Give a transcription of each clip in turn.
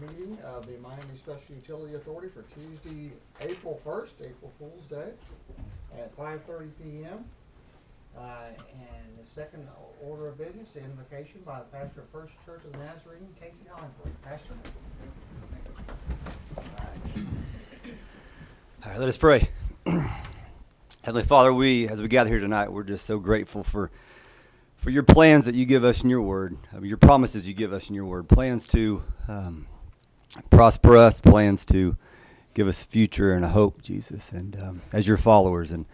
Meeting of the Miami Special Utility Authority for Tuesday, April 1st, April Fool's Day, at 5:30 p.m. And the second order of business, the invocation by the pastor of First Church of the Nazarene, Casey Hollingford. Pastor. All right, let us pray. Heavenly Father, as we gather here tonight, we're just so grateful for your plans that you give us in your word, your promises you give us in your word, plans to prosper us, plans to give us a future and a hope, Jesus, and as your followers. And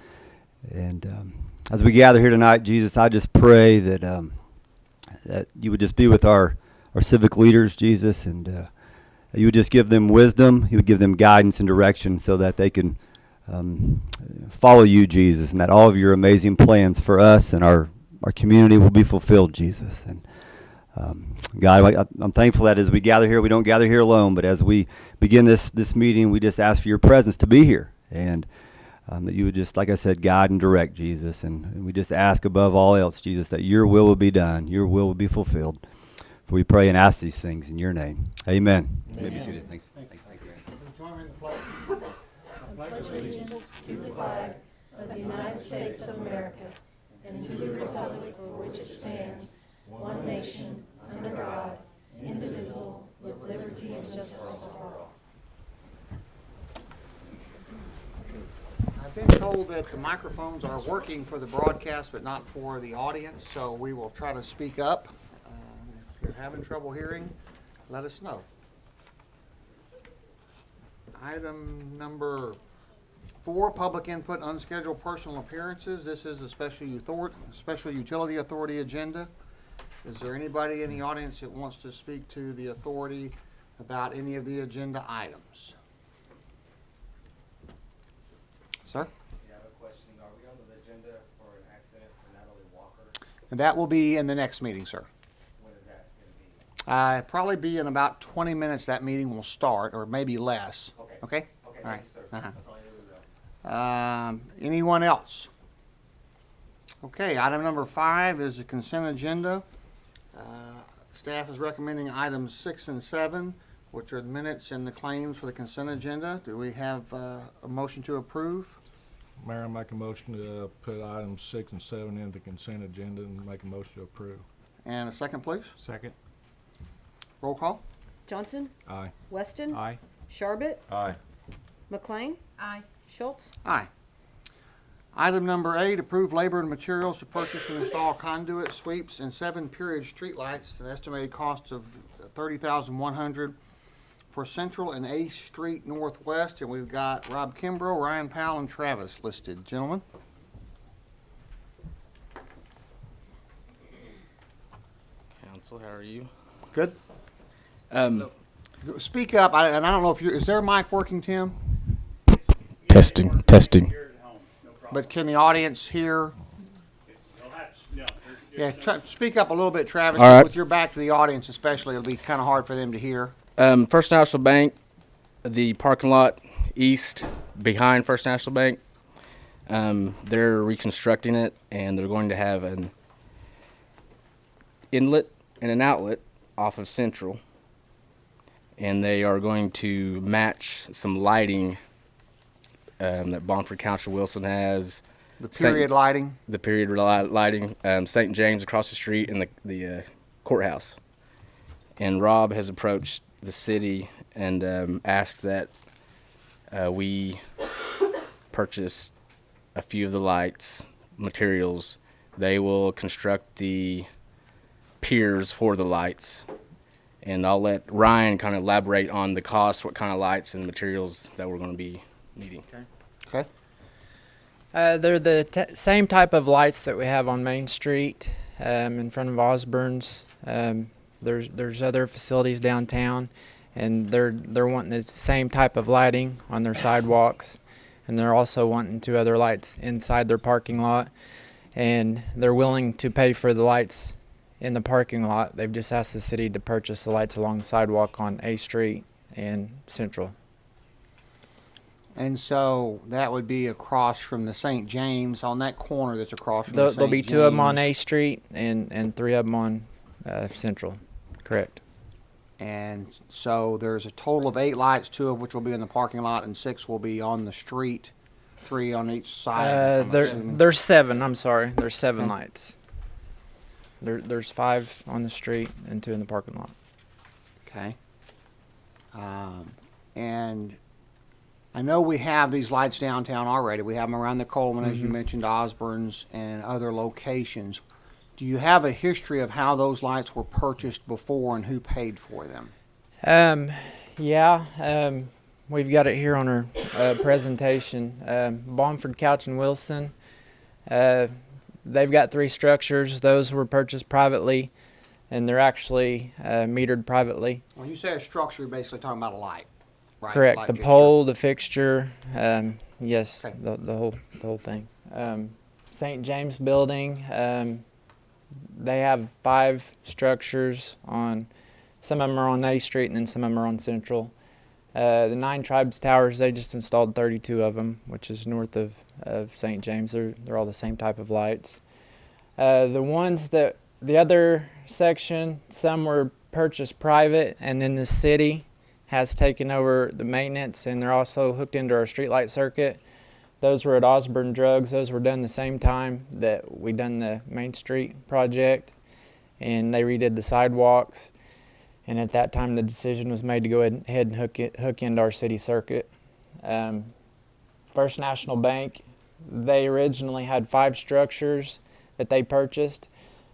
as we gather here tonight, Jesus, I just pray that that you would just be with our civic leaders, Jesus, and you would just give them wisdom, you would give them guidance and direction so that they can follow you, Jesus, and that all of your amazing plans for us and our community will be fulfilled, Jesus. And God, I'm thankful that as we gather here, we don't gather here alone, but as we begin this meeting, we just ask for your presence to be here, and that you would just, like I said, guide and direct, Jesus. And we just ask above all else, Jesus, that your will will be done, your will will be fulfilled. For we pray and ask these things in your name. Amen. You may be seated. Thanks. Join me in the flag. I pledge allegiance to the flag of the United States of America and to the republic for which it stands, one nation, under God, indivisible, with liberty and justice for all. I've been told that the microphones are working for the broadcast but not for the audience, so we will try to speak up. If you're having trouble hearing, let us know. Item number 4, public input, unscheduled personal appearances. This is a special utility authority agenda. Is there anybody in the audience that wants to speak to the authority about any of the agenda items? Sir? Yeah, I have a question. Are we on the agenda for an accident for Natalie Walker? And that will be in the next meeting, sir. When is that going to be? Probably be in about 20 minutes that meeting will start, or maybe less. Okay. Okay? Okay, All right. thanks, sir. Uh-huh. That's all I need to know. Anyone else? Okay, item number 5 is the consent agenda. Staff is recommending items 6 and 7, which are the minutes and the claims for the consent agenda. Do we have a motion to approve? Mayor, I make a motion to put items 6 and 7 in the consent agenda and make a motion to approve. And a second, please. Second. Roll call. Johnson? Aye. Weston? Aye. Sharbit? Aye. McLean? Aye. Schultz? Aye. Item number 8, approve labor and materials to purchase and install conduit, sweeps, and 7 period streetlights, an estimated cost of $30,100 for Central and 8th Street Northwest. And we've got Rob Kimbrough, Ryan Powell, and Travis listed. Gentlemen. Council, how are you? Good. Um, Speak up. And I don't know if is their mic working, Tim? Testing. But can the audience hear? Yeah, speak up a little bit, Travis. All right. With your back to the audience especially, it'll be kind of hard for them to hear. First National Bank, the parking lot east behind First National Bank, they're reconstructing it, and they're going to have an inlet and an outlet off of Central, and they are going to match some lighting that Bonford Council Wilson has. The period lighting. The period lighting, St. James across the street, and the courthouse. And Rob has approached the city and asked that we purchase a few of the lights, materials. They will construct the piers for the lights. And I'll let Ryan kind of elaborate on the cost, what kind of lights and materials that we're going to be needing. Okay. They're the same type of lights that we have on Main Street in front of Osborne's. There's other facilities downtown, and they're wanting the same type of lighting on their sidewalks, and they're also wanting 2 other lights inside their parking lot, and they're willing to pay for the lights in the parking lot. They've just asked the city to purchase the lights along the sidewalk on A Street and Central. And so that would be across from the St. James, on that corner that's across from the St. James. There'll be 2 of them on A Street and 3 of them on Central. Correct. And so there's a total of 8 lights, 2 of which will be in the parking lot and 6 will be on the street, 3 on each side. I'm assuming. There's 7. I'm sorry. There's 7 Okay. lights. There's 5 on the street and 2 in the parking lot. Okay. And I know we have these lights downtown already. We have them around the Coleman, as you mentioned, Osborne's, and other locations. Do you have a history of how those lights were purchased before and who paid for them? Yeah. We've got it here on our presentation. Bomford, Couch, and Wilson. They've got 3 structures. Those were purchased privately, and they're actually metered privately. When you say a structure, you're basically talking about a light, right? Correct. Light The fixture. pole, the fixture, yes, Okay. the whole thing. St. James Building, they have 5 structures on. Some of them are on A Street, and then some of them are on Central. The 9 Tribes Towers, they just installed 32 of them, which is north of St. James. They're all the same type of lights. The other section, some were purchased private, and then the city has taken over the maintenance, and they're also hooked into our streetlight circuit. Those were at Osborne Drugs. Those were done the same time that we done the Main Street project, and they redid the sidewalks. And at that time, the decision was made to go ahead and hook into our city circuit. First National Bank, they originally had 5 structures that they purchased.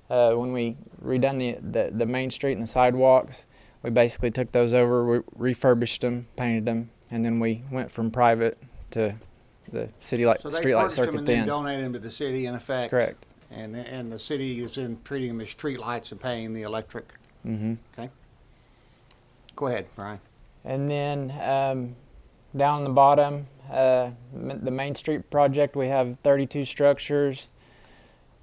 When we redone the Main Street and the sidewalks, we basically took those over, we refurbished them, painted them, and then we went from private to the city So they streetlight purchased them circuit and then then. donated them to the city, in effect. Correct. And the city is in treating them as street lights and paying the electric. Mm-hmm. Okay. Go ahead, Brian. And then down the bottom, the Main Street project, we have 32 structures.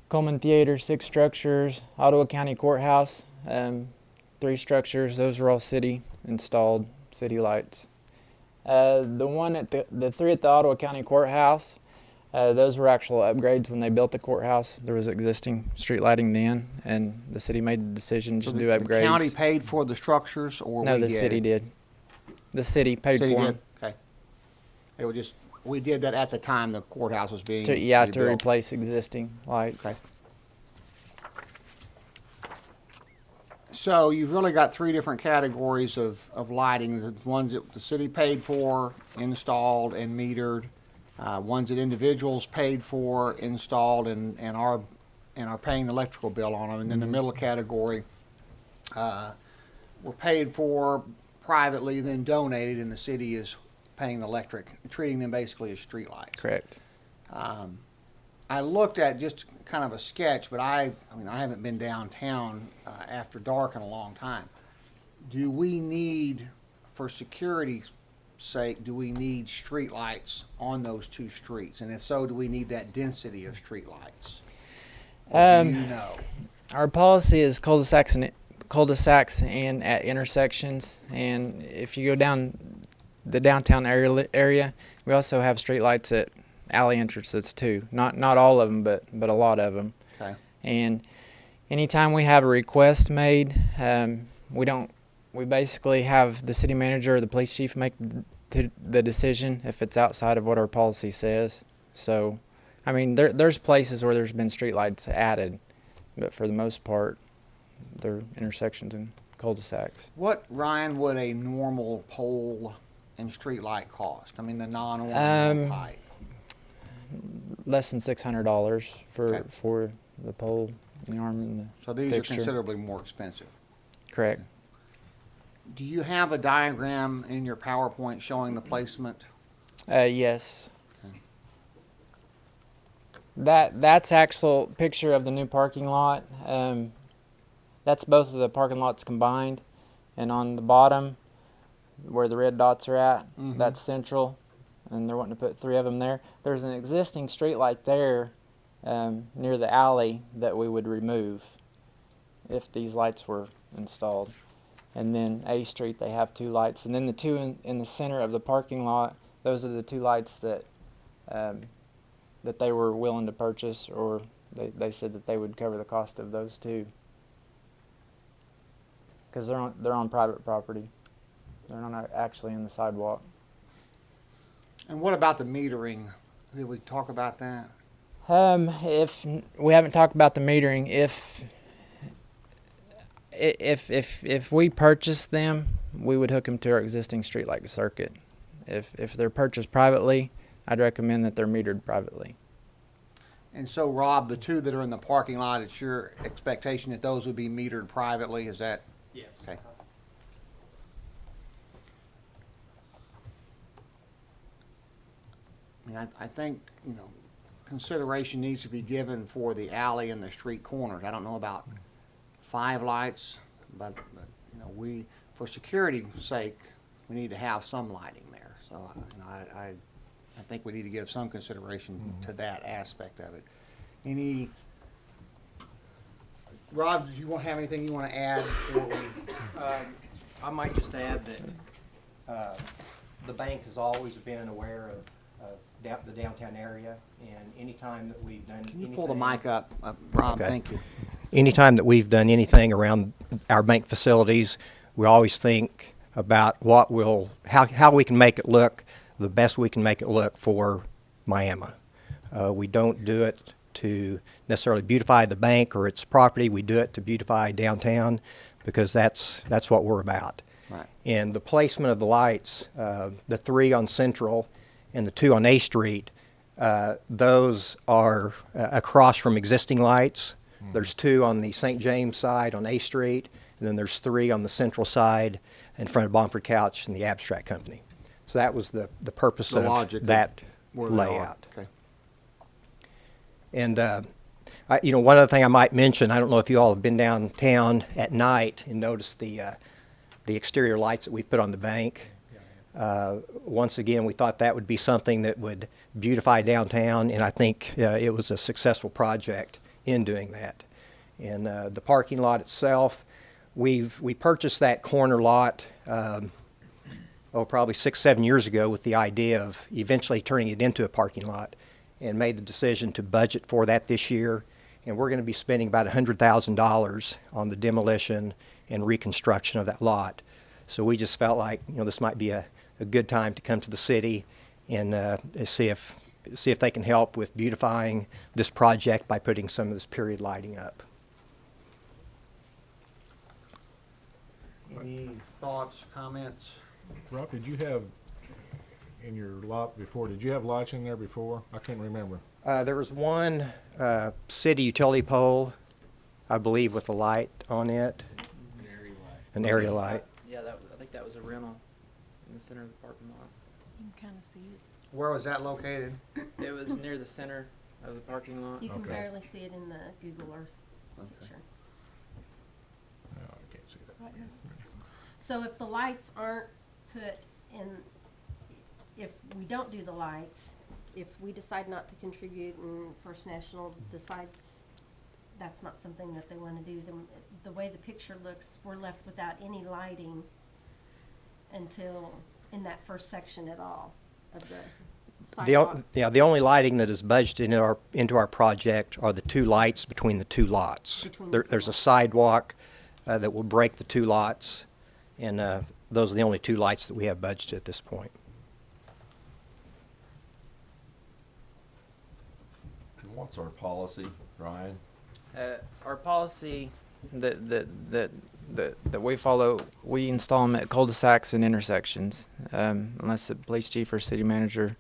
Coleman Theater, 6 structures. Ottawa County Courthouse, 3 structures. Those are all city installed city lights. The 3 at the Ottawa County Courthouse, those were actual upgrades when they built the courthouse. There was existing street lighting then, and the city made the decision just to do upgrades. The county paid for the structures, or No, we the did? city did. The city paid City for did? them. Okay. It was just, we did that at the time the courthouse was being To rebuilt. replace existing lights. Okay. So you've really got 3 different categories of lighting. The ones that the city paid for, installed, and metered. Ones that individuals paid for, installed, and are paying the electrical bill on them. And then the middle category were paid for privately, then donated, and the city is paying the electric, treating them basically as street lights. Correct. I looked at just kind of a sketch, but I haven't been downtown after dark in a long time. Do we need, for security's sake, do we need street lights on those 2 streets? And if so, do we need that density of street lights? Do you know? Our policy is cul-de-sacs and at intersections. And if you go down the downtown area, we also have street lights at alley entrances too. Not all of them, but a lot of them. Okay. And anytime we have a request made, we basically have the city manager or the police chief make the decision if it's outside of what our policy says. So, I mean, there's places where there's been streetlights added, but for the most part, they're intersections and cul-de-sacs. What, Ryan, would a normal pole and street light cost? I mean, the non-ornamental height. Less than $600 Okay. for the pole, the arm, and the So these fixture. are considerably more expensive. Correct. Do you have a diagram in your PowerPoint showing the placement? Yes. That's actual picture of the new parking lot. That's both of the parking lots combined, and on the bottom, where the red dots are at, that's Central, and they're wanting to put 3 of them there. There's an existing street light there near the alley that we would remove if these lights were installed. And then A Street, they have 2 lights, and then the 2 in the center of the parking lot. Those are the 2 lights that that they were willing to purchase, or they said that they would cover the cost of those 2. because they're on private property. They're not actually in the sidewalk. And what about the metering? Did we talk about that? If we haven't talked about the metering, if we purchase them, we would hook them to our existing streetlight circuit. If they're purchased privately, I'd recommend that they're metered privately. And so, Rob, the two that are in the parking lot, it's your expectation that those would be metered privately, is that? Yes. Okay. I mean, I think, you know, consideration needs to be given for the alley and the street corners. I don't know about 5 lights, but you know, for security's sake, we need to have some lighting there. So, you know, I think we need to give some consideration to that aspect of it. Rob, did you have anything you want to add before we? I might just add that the bank has always been aware of the downtown area, and anytime that we've done Can you pull anything- the mic up, Rob? Okay. Thank you. Anytime that we've done anything around our bank facilities, we always think about how we can make it look the best we can make it look for Miami. We don't do it to necessarily beautify the bank or its property. We do it to beautify downtown because that's what we're about. Right. And the placement of the lights, the 3 on Central and the 2 on A Street, those are across from existing lights. There's 2 on the St. James side on A Street, and then there's 3 on the Central side in front of Bomford Couch and the Abstract Company. So that was the purpose The of logic of that where they are. layout. Okay. And one other thing I might mention, I don't know if you all have been downtown at night and noticed the exterior lights that we put on the bank. Once again, we thought that would be something that would beautify downtown, and I think it was a successful project in doing that. And the parking lot itself, we purchased that corner lot probably 6-7 years ago with the idea of eventually turning it into a parking lot, and made the decision to budget for that this year. And we're going to be spending about $100,000 on the demolition and reconstruction of that lot. So we just felt like, this might be a good time to come to the city and see if they can help with beautifying this project by putting some of this period lighting up. Any thoughts, comments? Rob, did you have, in your lot before, did you have lights in there before? I can't remember. There was one city utility pole, I believe, with a light on it. An area light. Yeah, I think that was a rental in the center of the parking lot. You can kind of see it. Where was that located? It was near the center of the parking lot. You can Okay. barely see it in the Google Earth Okay. picture. No, I can't see that. Right here. So if the lights aren't put in, if we don't do the lights, if we decide not to contribute and First National decides that's not something that they want to do, then the way the picture looks, we're left without any lighting until in that first section at all of the sidewalk. The only lighting that is budgeted into our project are the 2 lights between the 2 lots. Between the two There's a lots. sidewalk that will break the 2 lots, and those are the only 2 lights that we have budgeted at this point. What's our policy, Ryan? Our policy that we follow, we install them at cul-de-sacs and intersections, unless the police chief or city manager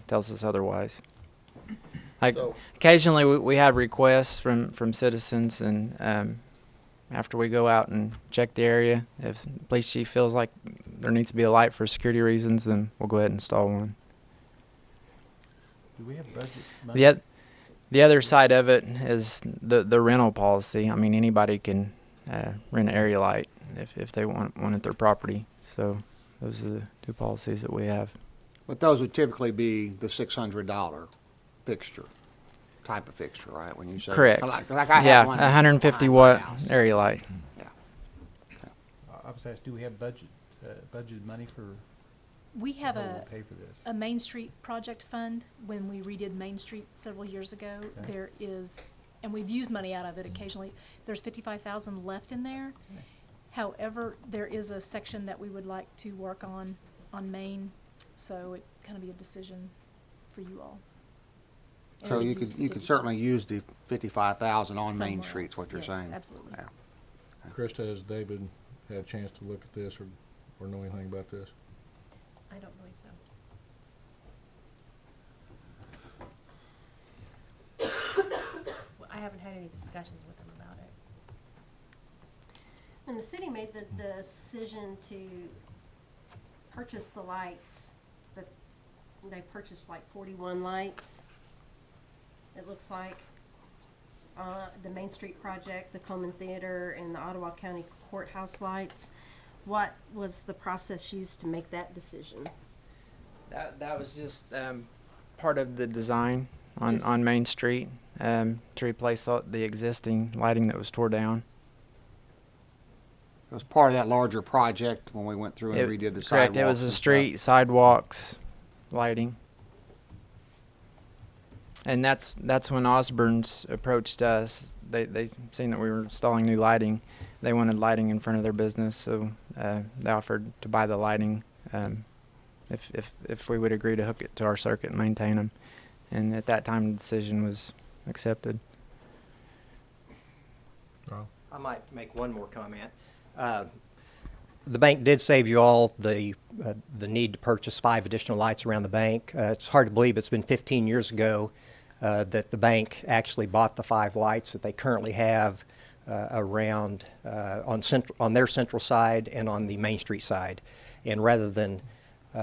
tells us otherwise. Like So- occasionally, we have requests from citizens, and after we go out and check the area, if the police chief feels like there needs to be a light for security reasons, then we'll go ahead and install one. Do we have budget money? The other side of it is the rental policy. I mean, anybody can rent an area light if they want one at their property. So those are the 2 policies that we have. But those would typically be the $600 fixture, type of fixture, right? When you say Correct. Like I have Yeah, one 150 behind my watt house. area light. Yeah. I was asked, do we have budgeted money for, We have how a, we pay for this? a Main Street project fund. When we redid Main Street several years ago, Okay. there is, and we've used money out of it occasionally, there's 55,000 left in there. However, there is a section that we would like to work on Main, so it kind of be a decision for you all. And So to you use could, the you could 55 certainly use the 55,000 on Main somewhere Street, is else. what you're Yes, saying? absolutely. Yeah. Krista, has David had a chance to look at this or know anything about this? I don't believe so. Well, I haven't had any discussions with them about it. When the city made the decision to purchase the lights, that they purchased like 41 lights, it looks like, the Main Street project, the Coleman Theater, and the Ottawa County Courthouse lights. What was the process used to make that decision? That was just part of the design on, Just- on Main Street to replace the existing lighting that was tore down. It was part of that larger project when we went through and redid the sidewalks. Correct. It was and the stuff. street, sidewalks, lighting. And that's when Osborne's approached us. They seen that we were installing new lighting. They wanted lighting in front of their business, so they offered to buy the lighting if we would agree to hook it to our circuit and maintain them. And at that time, the decision was accepted. Rob? I might make one more comment. The bank did save you all the need to purchase 5 additional lights around the bank. It's hard to believe it's been 15 years ago that the bank actually bought the 5 lights that they currently have around on their central side and on the Main Street side. And rather than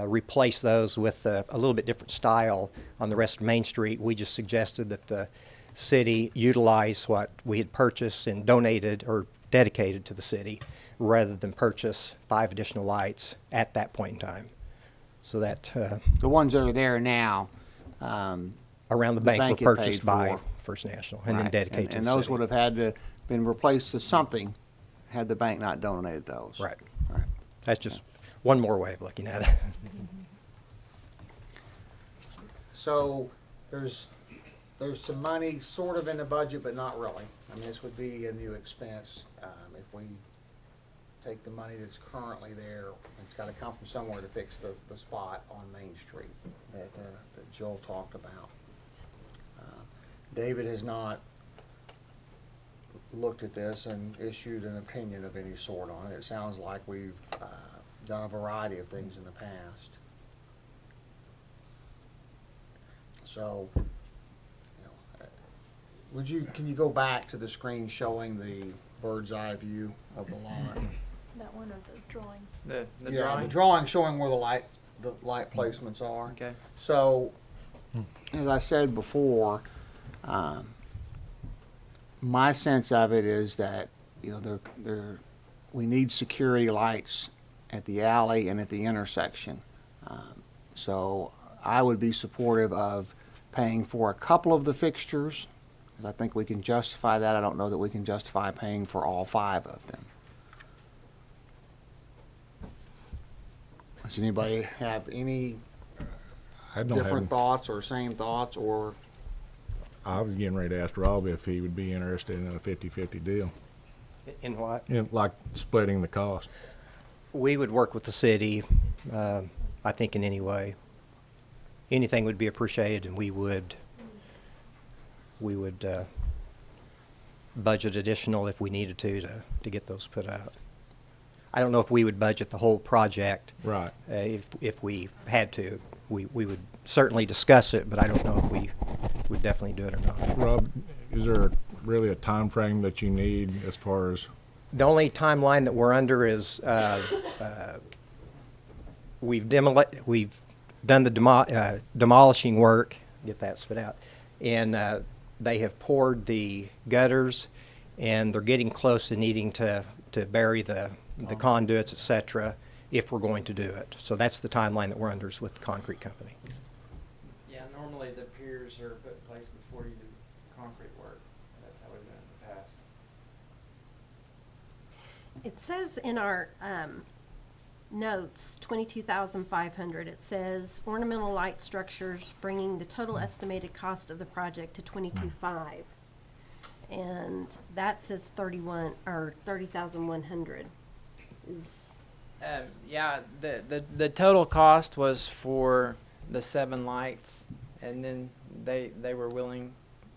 replace those with a little bit different style on the rest of Main Street, we just suggested that the city utilize what we had purchased and donated or dedicated to the city rather than purchase 5 additional lights at that point in time. So that The ones that are there now, around the the bank bank were had paid purchased by for. First National and then right, dedicated to and the those city. would have had to been replaced to something had the bank not donated those. Right. Right. That's just one more way of looking at it. So there's some money sort of in the budget, but not really. I mean, this would be a new expense if we take the money that's currently there. It's got to come from somewhere to fix the spot on Main Street that Joel talked about. David has not looked at this and issued an opinion of any sort on it. It sounds like we've done a variety of things in the past. So, can you go back to the screen showing the bird's eye view of the lot? That one or the drawing? The Yeah, drawing? the drawing showing where the light placements are. Okay. So, as I said before, my sense of it is that, we need security lights at the alley and at the intersection. So I would be supportive of paying for a couple of the fixtures, 'cause I think we can justify that. I don't know that we can justify paying for all 5 of them. Does anybody have any I don't different have, thoughts or same thoughts, or I was getting ready to ask Rob if he would be interested in a 50-50 deal, In what? like splitting the cost. We would work with the city, I think, in any way. Anything would be appreciated, and we would budget additional if we needed to get those put out. I don't know if we would budget the whole project. Right. If we had to. We would certainly discuss it, but I don't know if we would definitely do it or not. Rob, is there really a time frame that you need as far as? The only timeline that we're under is we've done the demolishing work, get that spit out, and they have poured the gutters, and they're getting close to needing to bury the conduits, et cetera, if we're going to do it. So that's the timeline that we're under is with the concrete company. Yeah, normally the piers are put in place before you do concrete work. That's how we've done it in the past. It says in our notes, 22,500. It says ornamental light structures, bringing the total estimated cost of the project to 22,500, and that says 30,100. is, Yeah, the total cost was for the 7 lights, and then they were willing,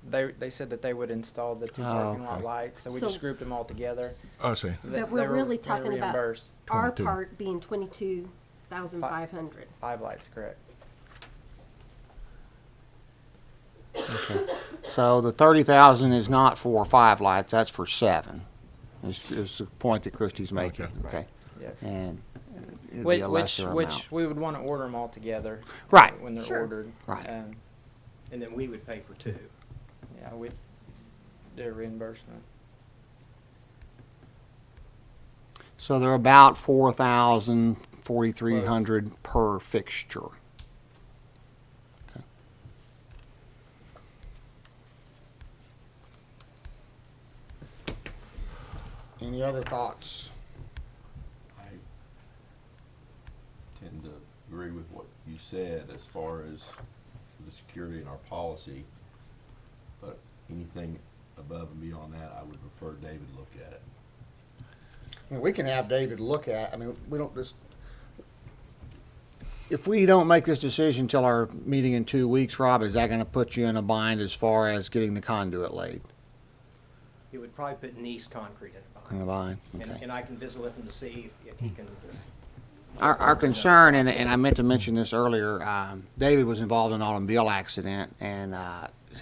they said that they would install the 2 parking lot okay. lights, so we So- just grouped them all together. I see. but we're really talking about reimbursed. our 22. part being 22,500. 5 lights, correct. So the 30,000 is not for 5 lights, that's for 7, is the point that Christie's making, okay? Yes. And it'd be Which, a lesser which amount. we would want to order them all together. Right. When they're Sure. ordered. Right. And then we would pay for 2. Yeah, we do a reimbursement. So they're about 4,000, 4,300 per fixture. Okay. Any other thoughts? I tend to agree with what you said as far as the security in our policy, but anything above and beyond that, I would prefer David look at it. I mean, we can have David look at, I mean, we don't just, if we don't make this decision till our meeting in 2 weeks, Rob, is that gonna put you in a bind as far as getting the conduit laid? It would probably put Nice Concrete in In a a bind. bind, okay. And I can visit with him to see if he can. Our concern, and I meant to mention this earlier, David was involved in an automobile accident and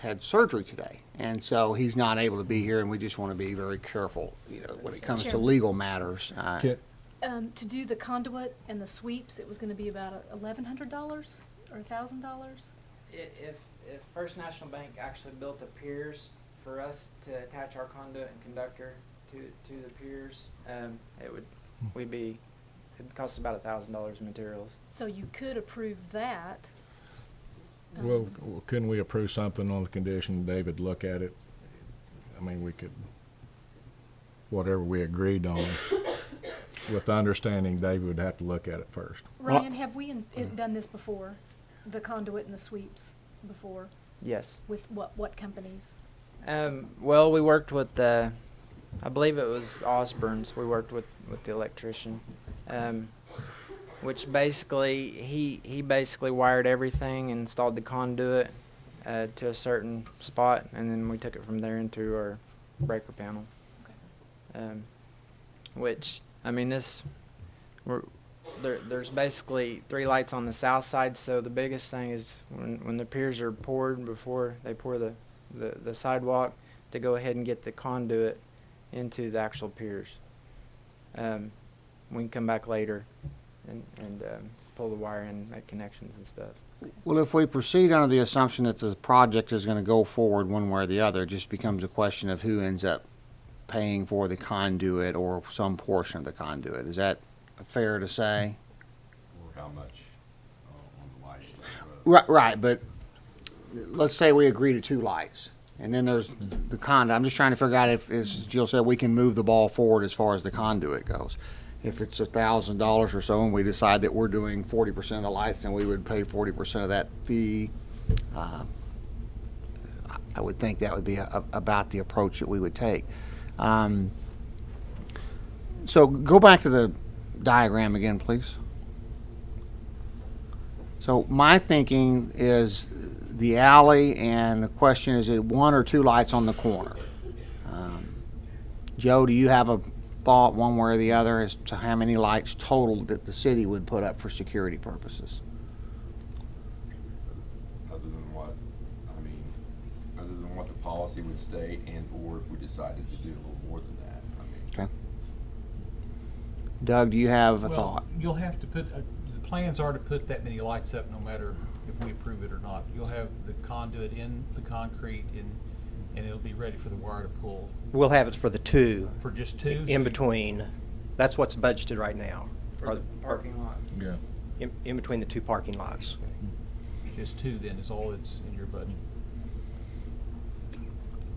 had surgery today. And so he's not able to be here, and we just want to be very careful, you know, when it comes to Chairman. legal matters. To do the conduit and the sweeps, it was gonna be about $1,100 or $1,000? If First National Bank actually built the piers for us to attach our conduit and conductor to the piers, it'd cost about $1,000 in materials. So you could approve that. Well, couldn't we approve something on the condition David look at it? I mean, we could, whatever we agreed on, with the understanding David would have to look at it first. Ryan, have we done this before? The conduit and the sweeps before? Yes. With what companies? Well, we worked with I believe it was Osborne's. We worked with the electrician, which basically he basically wired everything, installed the conduit to a certain spot, and then we took it from there into our breaker panel. Okay. Which I mean, there's basically 3 lights on the south side. So the biggest thing is when the piers are poured before they pour the sidewalk, to go ahead and get the conduit into the actual piers. We can come back later and pull the wire in, make connections and stuff. Well, if we proceed under the assumption that the project is going to go forward one way or the other, it just becomes a question of who ends up paying for the conduit or some portion of the conduit. Is that fair to say? Or how much on the lights down the road. Right, but let's say we agree to 2 lights, and then there's the conduit. I'm just trying to figure out if, as Jill said, we can move the ball forward as far as the conduit goes. If it's $1,000 or so, and we decide that we're doing 40% of the lights, then we would pay 40% of that fee. I would think that would be about the approach that we would take. So go back to the diagram again, please. So my thinking is the alley, and the question is it 1 or 2 lights on the corner? Joe, do you have a thought one way or the other as to how many lights total that the city would put up for security purposes? Other than what the policy would state, and or if we decided to do a little more than that. I mean, Okay. Doug, do you have a Well, thought? you'll have to put, the plans are to put that many lights up no matter if we approve it or not. You'll have the conduit in the concrete and it'll be ready for the wire to pull. We'll have it for the 2 For just 2? in between. That's what's budgeted right now. For the parking lot. Yeah. In between the 2 parking lots. Just 2 then is all that's in your budget.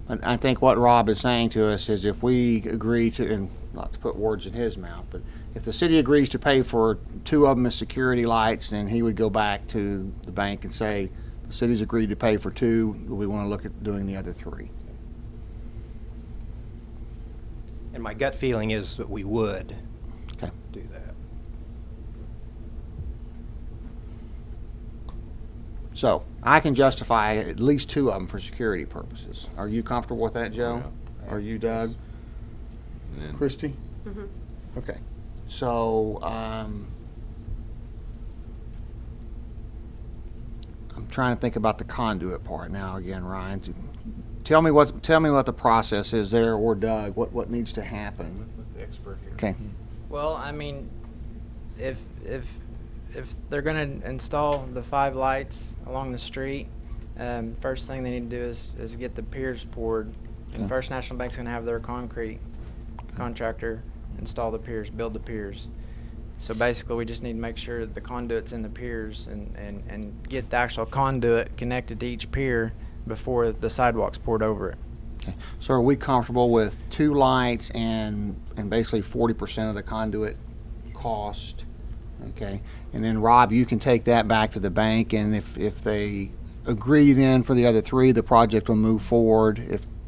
And I think what Rob is saying to us is if we agree to, and not to put words in his mouth, but if the city agrees to pay for 2 of them as security lights, then he would go back to the bank and say, the city's agreed to pay for 2, we want to look at doing the other 3. And my gut feeling is that we would. Okay. do that. So I can justify at least 2 of them for security purposes. Are you comfortable with that, Joe? Yeah. Are you, Doug? And then Christie? Mhm. Okay. So, I'm trying to think about the conduit part now again, Ryan. Tell me what the process is there, or Doug, what needs to happen. With the expert here. Okay. Well, I mean, if they're going to install the 5 lights along the street, first thing they need to do is get the piers poured. And Okay. First National Bank's going to have their concrete contractor install the piers, build the piers. So basically, we just need to make sure that the conduit's in the piers and get the actual conduit connected to each pier before the sidewalk's poured over it. Okay. So are we comfortable with 2 lights and basically 40% of the conduit cost? Okay. And then Rob, you can take that back to the bank, and if they agree then for the other 3, the project will move forward.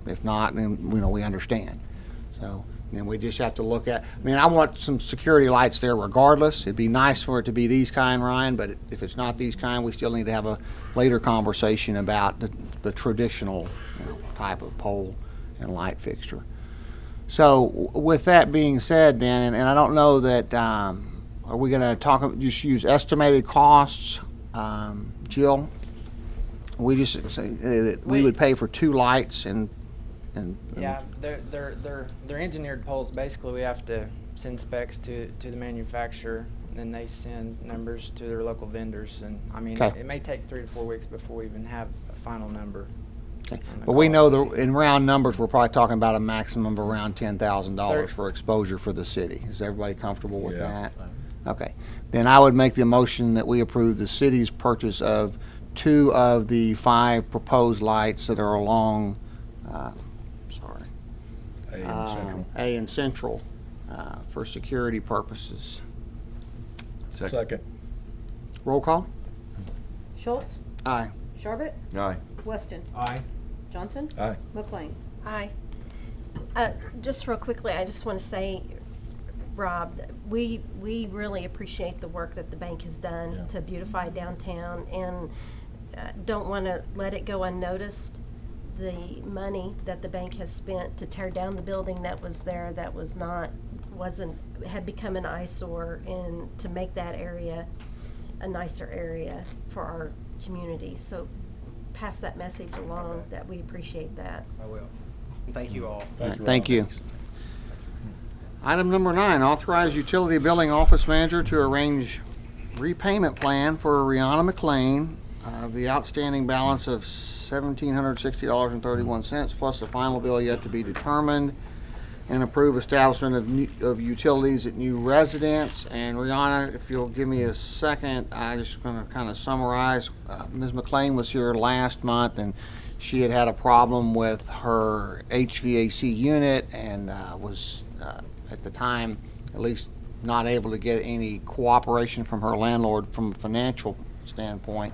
If not, then we understand. So then we just have to look at, I mean, I want some security lights there regardless. It'd be nice for it to be these kind, Ryan, but if it's not these kind, we still need to have a later conversation about the traditional type of pole and light fixture. So with that being said then, and I don't know that, are we going to just use estimated costs? Jill, we just say that we would pay for 2 lights and Yeah, they're engineered poles. Basically, we have to send specs to the manufacturer, and then they send numbers to their local vendors. And I mean, Okay. it may take 3 to 4 weeks before we even have a final number. Okay. on the But we cost. know in round numbers, we're probably talking about a maximum of around $10,000 Thir- for exposure for the city. Is everybody comfortable with Yeah. that? Okay. Then I would make the motion that we approve the city's purchase of 2 of the 5 proposed lights that are along, A and Central, for security purposes. Second. Roll call? Schultz, Aye. Sharbit, Aye. Weston, Aye. Johnson, Aye. McLean. Aye. Just real quickly, I just want to say, Rob, that we really appreciate the work that the bank has done Yeah. to beautify downtown, and don't want to let it go unnoticed. The money that the bank has spent to tear down the building that was there, that had become an eyesore, and to make that area a nicer area for our community. So pass that message along that we appreciate that. I will. Thank you all. Thank you. Item number 9, authorize utility billing office manager to arrange repayment plan for Rihanna McLean of the outstanding balance of $1,760.31 plus the final bill yet to be determined, and approve establishment of utilities at new residents. And Rihanna, if you'll give me a second, I'm just going to kind of summarize. Ms. McLean was here last month, and she had a problem with her HVAC unit and was at the time at least not able to get any cooperation from her landlord from a financial standpoint.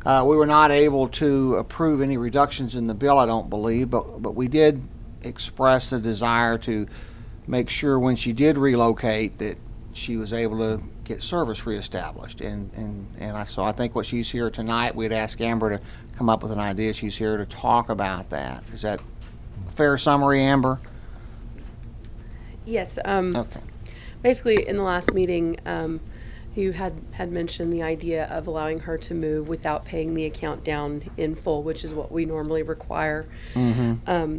We were not able to approve any reductions in the bill, I don't believe, but we did express a desire to make sure when she did relocate that she was able to get service reestablished. So I think what she's here tonight, we'd ask Amber to come up with an idea. She's here to talk about that. Is that a fair summary, Amber? Yes. Okay. Basically, in the last meeting, you had mentioned the idea of allowing her to move without paying the account down in full, which is what we normally require. Mm-hmm.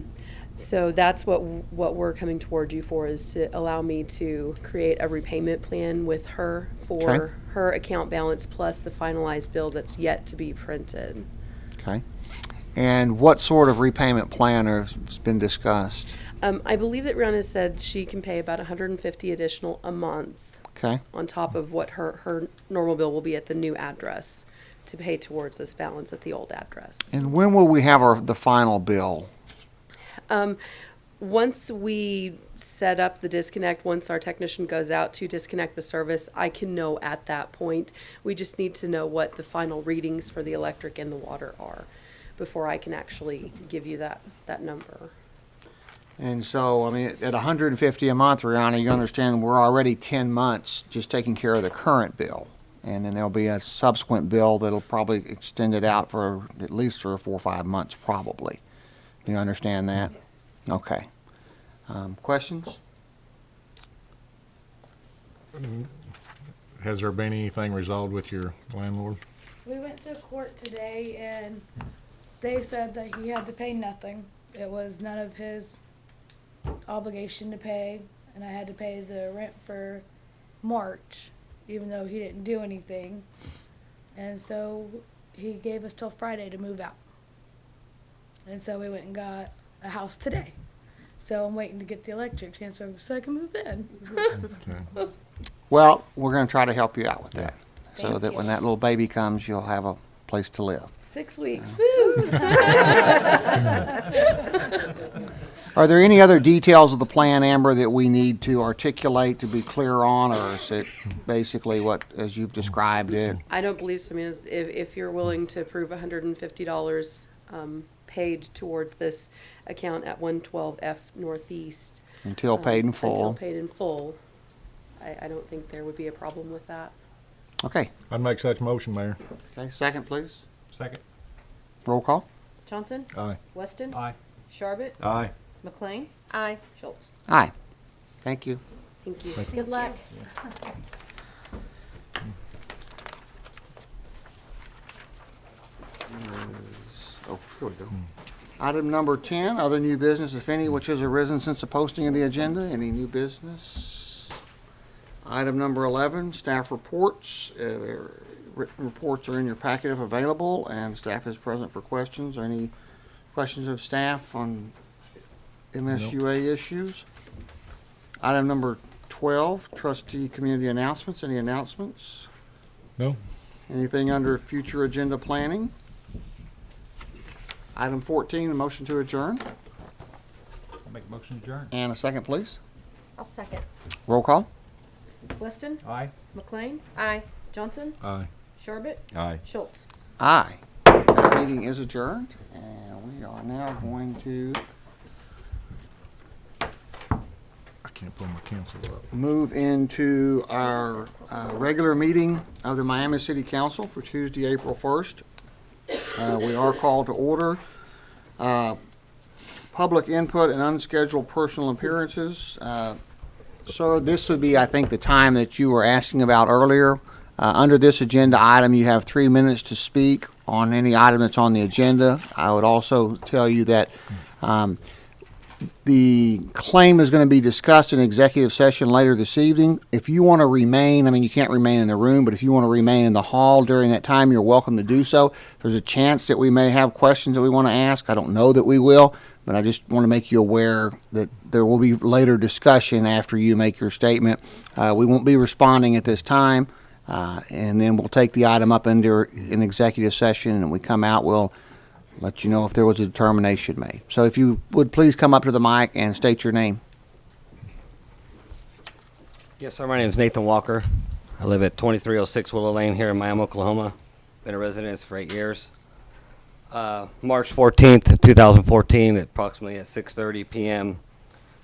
So that's what we're coming toward you for, is to allow me to create a repayment plan with her for Okay. her account balance plus the finalized bill that's yet to be printed. Okay. And what sort of repayment plan has been discussed? I believe that Rihanna said she can pay about $150 additional a month Okay. on top of what her normal bill will be at the new address to pay towards this balance at the old address. And when will we have the final bill? Once we set up the disconnect, once our technician goes out to disconnect the service, I can know at that point. We just need to know what the final readings for the electric and the water are before I can actually give you that number. And so, I mean, at 150 a month, Rihanna, you understand we're already 10 months just taking care of the current bill. And then there'll be a subsequent bill that'll probably extend it out for at least 3 or 4 or 5 months, probably. You understand that? Okay. Questions? Has there been anything resolved with your landlord? We went to court today and they said that he had to pay nothing. It was none of his obligation to pay, and I had to pay the rent for March, even though he didn't do anything. And so he gave us till Friday to move out. And so we went and got a house today. So I'm waiting to get the electric transfer so I can move in. Okay. Well, we're going to try to help you out with that, so Thank that you. when that little baby comes, you'll have a place to live. 6 weeks. Woo! Are there any other details of the plan, Amber, that we need to articulate to be clear on, or is it basically what, as you've described it? I don't believe so. I mean, if you're willing to approve $150 paid towards this account at 112F Northeast. Until paid in full? Until paid in full. I don't think there would be a problem with that. Okay. I'd make such motion, Mayor. Okay, second, please. Second. Roll call. Johnson? Aye. Weston? Aye. Sharbit? Aye. McLean? Aye. Schultz? Aye. Thank you. Thank you. Good luck. Oh, here we go. Item number 10, other new business, if any, which has arisen since the posting of the agenda. Any new business? Item number 11, staff reports. Written reports are in your packet if available, and staff is present for questions. Any questions of staff on MSUA issues? Item number 12, trustee community announcements. Any announcements? No? Anything under future agenda planning? Item 14, a motion to adjourn. I'll make a motion to adjourn. And a second, please. I'll second. Roll call. Weston? Aye. McLean? Aye. Johnson? Aye. Sharbit? Aye. Schultz? Aye. That meeting is adjourned, and we are now going to I can't pull my cancel up. move into our regular meeting of the Miami City Council for Tuesday, April 1st. We are called to order. Public input and unscheduled personal appearances. Sir, this would be, I think, the time that you were asking about earlier. Under this agenda item, you have 3 minutes to speak on any item that's on the agenda. I would also tell you that the claim is going to be discussed in executive session later this evening. If you want to remain, I mean, you can't remain in the room, but if you want to remain in the hall during that time, you're welcome to do so. There's a chance that we may have questions that we want to ask. I don't know that we will, but I just want to make you aware that there will be later discussion after you make your statement. We won't be responding at this time, and then we'll take the item up into an executive session, and when we come out, we'll let you know if there was a determination made. So if you would please come up to the mic and state your name. Yes, sir. My name is Nathan Walker. I live at 2306 Willow Lane here in Miami, Oklahoma. Been a resident for 8 years. March 14th, 2014, approximately at 6:30 p.m.,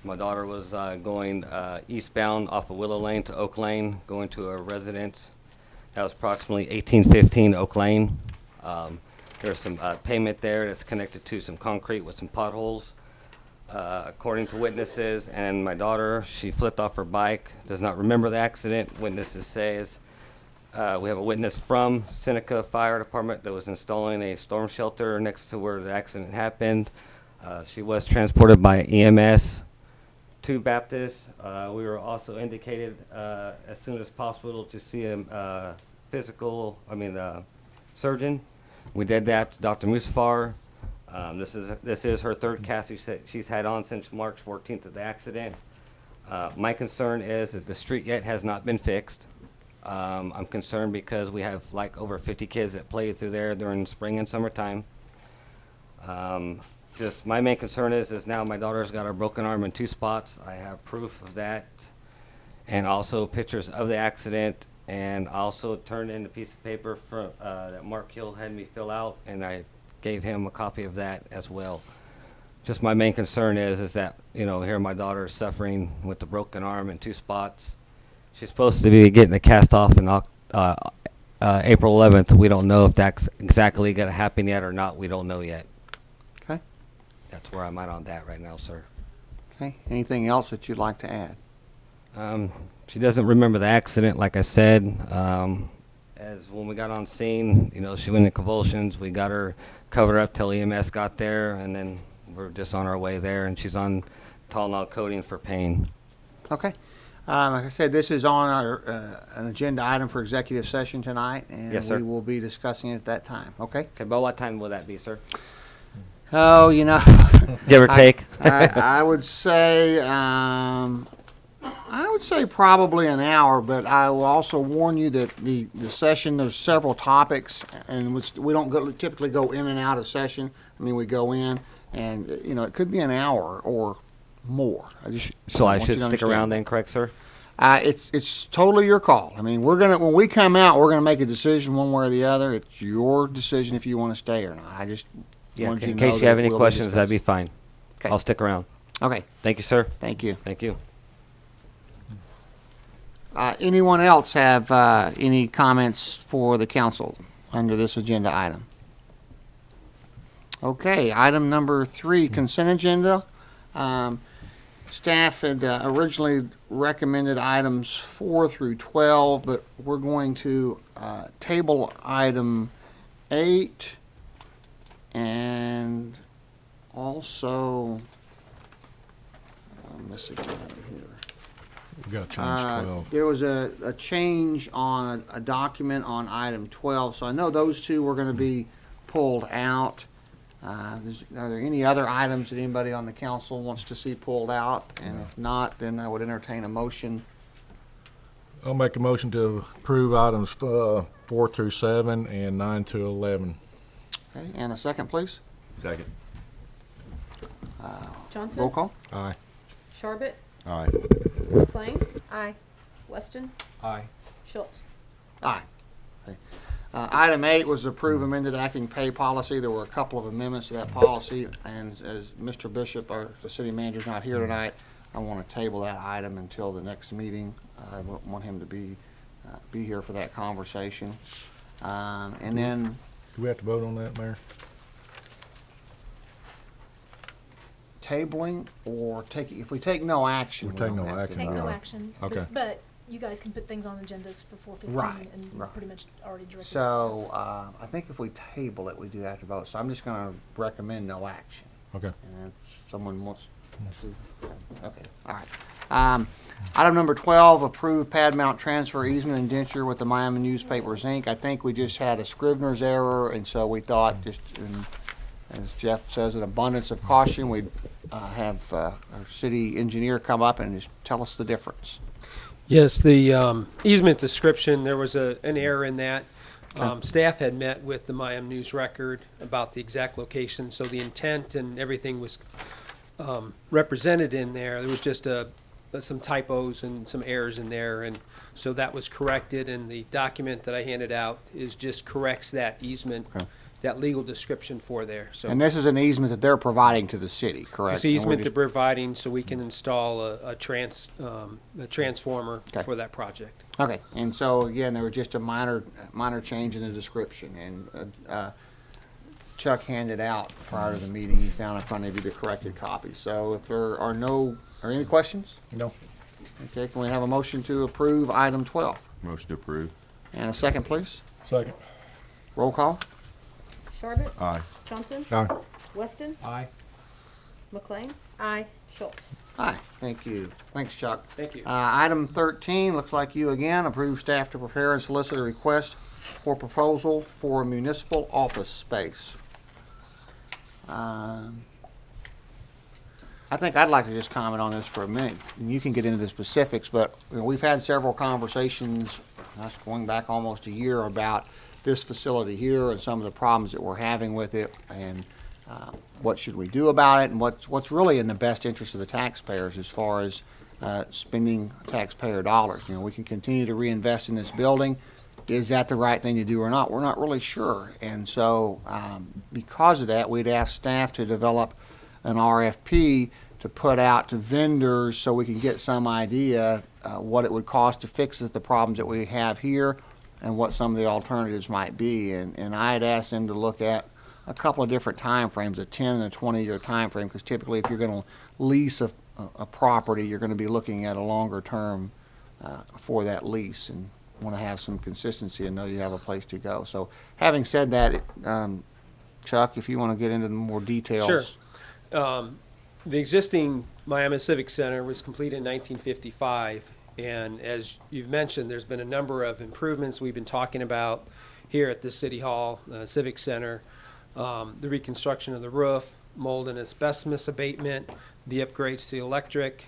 my daughter was going eastbound off of Willow Lane to Oak Lane, going to a residence. That was approximately 1815 Oak Lane. There's some pavement there that's connected to some concrete with some potholes. According to witnesses and my daughter, she flipped off her bike, does not remember the accident. Witnesses says we have a witness from Seneca Fire Department that was installing a storm shelter next to where the accident happened. She was transported by EMS to Baptist. We were also indicated as soon as possible to see a surgeon. We did that to Dr. Musafar. This is her third cast she's had on since March 14th of the accident. My concern is that the street yet has not been fixed. I'm concerned because we have like over 50 kids that play through there during spring and summertime. Just my main concern is now my daughter's got a broken arm in 2 spots. I have proof of that, and also pictures of the accident. And I also turned in a piece of paper that Mark Hill had me fill out, and I gave him a copy of that as well. just my main concern is that, you know, here my daughter is suffering with the broken arm in 2 spots. She's supposed to be getting a cast off in April 11th. We don't know if that's exactly going to happen yet or not. We don't know yet. Okay. That's where I'm at on that right now, sir. Okay. Anything else that you'd like to add? She doesn't remember the accident, like I said. As when we got on scene, you know, she went in convulsions. We got her covered up till EMS got there, and then we're just on our way there, and she's on Tylenol coating for pain. Okay. Like I said, this is on our an agenda item for executive session tonight, and Yes, sir. we will be discussing it at that time. Okay. Okay, but what time will that be, sir? Oh, you know, Give or take. I would say probably an hour, but I will also warn you that the session, there's several topics, and we don't typically go in and out of session. I mean, we go in, and you know, it could be an hour or more. So I want you should to stick understand around that. then, correct, sir? It's totally your call. I mean, when we come out, we're gonna make a decision one way or the other. It's your decision if you want to stay or not. I just Yeah, wanted in you to know case you have that any we'll be questions, discussing. that'd be fine. Okay. I'll stick around. Okay. Thank you, sir. Thank you. Thank you. Anyone else have any comments for the council under this agenda item? Okay, item number 3, consent agenda. Staff had originally recommended items 4 through 12, but we're going to table item 8 and also, I'm missing an item here. We got to change 12. There was a change on a document on item 12, so I know those two were going to be pulled out. Are there any other items that anybody on the council wants to see pulled out? And if not, then I would entertain a motion. I'll make a motion to approve items 4 through 7 and 9 to 11. Okay, and a second, please. Second. Johnson? Roll call. Aye. Sharbit? Aye. McLean? Aye. Weston? Aye. Schultz? Aye. Okay. Item 8 was approve amended acting pay policy. There were a couple of amendments to that policy, and as Mr. Bishop, the city manager's not here tonight, I want to table that item until the next meeting. I want him to be here for that conversation. And then Do we have to vote on that, Mayor? tabling or taking, if we take no action. We take don't no have to action. Take vote. no Yeah. action. Okay. But you guys can put things on agendas for 4:15 Right, and right. pretty much already directed. So, I think if we table it, we do have to vote. So I'm just gonna recommend no action. Okay. And if someone wants to, okay, all right. Item number 12, approve pad mount transfer easement indenture with the Miami Newspapers, Inc. I think we just had a Scrivener's error, and so we thought just, as Jeff says, an abundance of caution, we'd have our city engineer come up and just tell us the difference. Yes, the easement description, there was an error in that. Staff had met with the Miami News Record about the exact location, so the intent and everything was represented in there. There was just some typos and some errors in there, and so that was corrected, and the document that I handed out just corrects that easement, Okay. that legal description for there. So And this is an easement that they're providing to the city, correct? it's And we're easement just- they're providing so we can install a transformer Okay. for that project. Okay, and so again, there was just a minor change in the description, and Chuck handed out prior to the meeting, he found in front of you the corrected copy. So if there are any questions? No. Okay, can we have a motion to approve item 12? Motion to approve. And a second, please? Second. Roll call? Sharbit? Aye. Johnson? Aye. Weston? Aye. McLean? Aye. Schultz? Aye, thank you. Thanks, Chuck. Thank you. Item 13, looks like you again, approve staff to prepare and solicit a request for proposal for municipal office space. I think I'd like to just comment on this for a minute. And you can get into the specifics, but we've had several conversations, that's going back almost a year, about this facility here and some of the problems that we're having with it, and what should we do about it, and what's really in the best interest of the taxpayers as far as spending taxpayer dollars. You know, we can continue to reinvest in this building. Is that the right thing to do or not? We're not really sure. And so because of that, we'd ask staff to develop an RFP to put out to vendors so we can get some idea what it would cost to fix the problems that we have here and what some of the alternatives might be. And I had asked them to look at a couple of different time frames, a 10 and a 20-year time frame, because typically if you're going to lease a property, you're going to be looking at a longer term for that lease and want to have some consistency and know you have a place to go. So having said that, Chuck, if you want to get into the more details. Sure. The existing Miami Civic Center was completed in 1955, and as you've mentioned, there's been a number of improvements we've been talking about here at the City Hall Civic Center. The reconstruction of the roof, mold and asbestos abatement, the upgrades to the electric,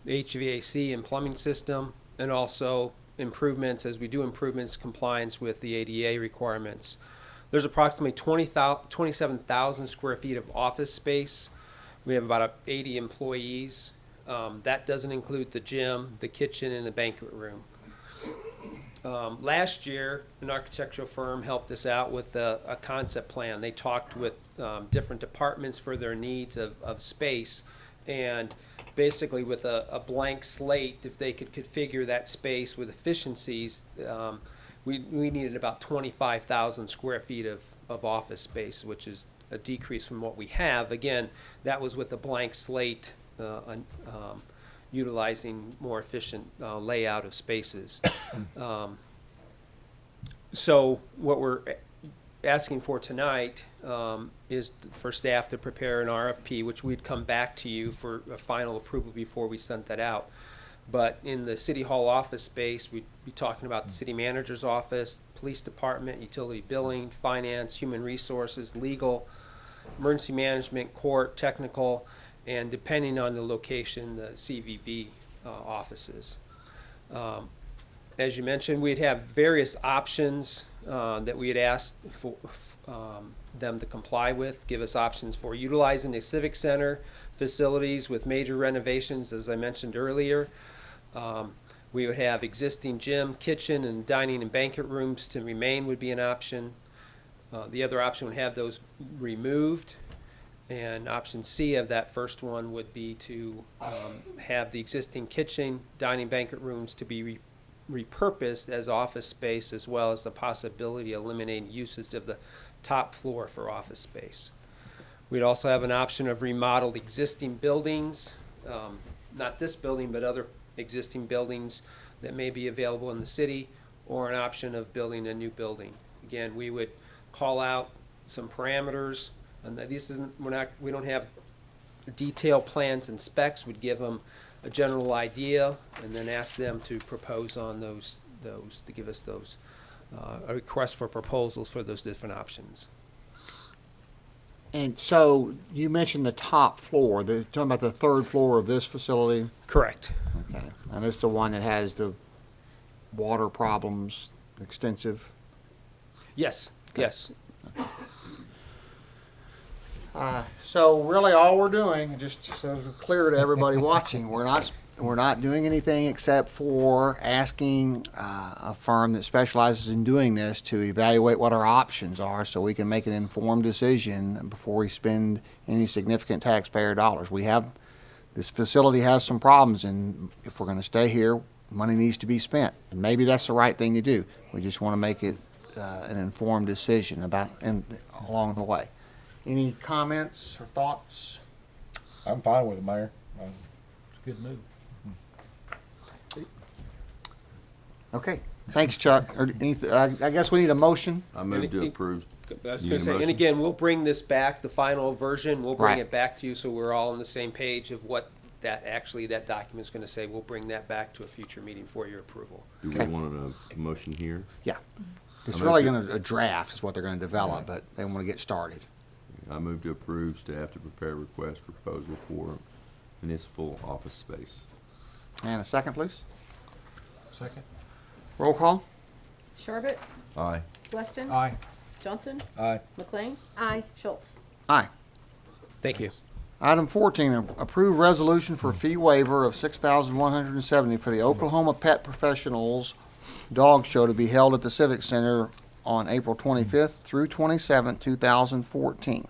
the HVAC and plumbing system, and also improvements, as we do improvements, compliance with the ADA requirements. There's approximately 27,000 square feet of office space. We have about 80 employees. That doesn't include the gym, the kitchen, and the banquet room. Last year, an architectural firm helped us out with a concept plan. They talked with different departments for their needs of space, and basically with a blank slate, if they could configure that space with efficiencies, we needed about 25,000 square feet of office space, which is a decrease from what we have. Again, that was with a blank slate, utilizing more efficient layout of spaces. So what we're asking for tonight is for staff to prepare an RFP, which we'd come back to you for a final approval before we sent that out. But in the City Hall office space, we'd be talking about the city manager's office, police department, utility billing, finance, human resources, legal, emergency management, court, technical, and depending on the location, the CVB offices. As you mentioned, we'd have various options that we had asked for them to comply with, give us options for utilizing the Civic Center facilities with major renovations, as I mentioned earlier. We would have existing gym, kitchen, and dining and banquet rooms to remain would be an option. The other option would have those removed. And option C of that first one would be to have the existing kitchen, dining, banquet rooms to be repurposed as office space, as well as the possibility of eliminating uses of the top floor for office space. We'd also have an option of remodeled existing buildings, not this building, but other existing buildings that may be available in the city, or an option of building a new building. Again, we would call out some parameters, and this isn't, we don't have detailed plans and specs. We'd give them a general idea and then ask them to propose on those to give us those a request for proposals for those different options. And so you mentioned the top floor, talking about the third floor of this facility? Correct. Okay, and it's the one that has the water problems, extensive? Yes, yes. So really all we're doing, just so it's clear to everybody watching, we're not doing anything except for asking a firm that specializes in doing this to evaluate what our options are so we can make an informed decision before we spend any significant taxpayer dollars. This facility has some problems, and if we're going to stay here, money needs to be spent. And maybe that's the right thing to do. We just want to make it an informed decision along the way. Any comments or thoughts? I'm fine with it, Mayor. It's a good move. Okay, thanks, Chuck. I guess we need a motion. I move to approve. I was You going need a to say, and motion? again, we'll bring this back, the final version, we'll bring Right. it back to you so we're all on the same page of what that document's going to say. We'll bring that back to a future meeting for your approval. Do we Okay. want a motion here? Yeah. It's I really move going to, a draft is what they're going to develop, but they want to get started. I move to approve staff to prepare a request for proposal for municipal office space. And a second, please. Second? Roll call. Sharbit, Aye. Weston. Aye. Johnson, Aye. McLean, Aye. Schultz. Aye. Thank you. Item 14, approve resolution for fee waiver of $6,170 for the Oklahoma Pet Professionals Dog Show to be held at the Civic Center on April 25th through 27th, 2014.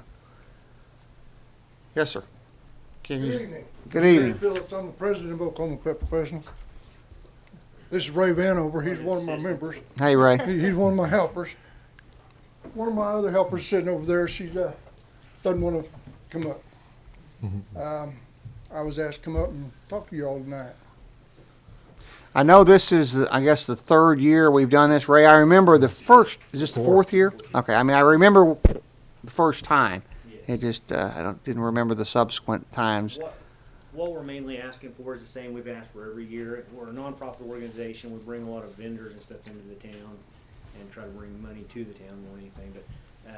Yes, sir. Can Good you? evening. Good evening. Gary Phillips, I'm the president of Oklahoma Pet Professionals. This is Ray Vanover. He's one of my members. Hey, Ray. He's one of my helpers. One of my other helpers sitting over there, she doesn't want to come up. I was asked to come up and talk to you all tonight. I know this is, I guess, the third year we've done this, Ray. I remember the first, is this the fourth year? Okay, I mean, I remember the first time. It just, didn't remember the subsequent times. What we're mainly asking for is the same we've asked for every year. We're a nonprofit organization. We bring a lot of vendors and stuff into the town and try to bring money to the town more than anything. But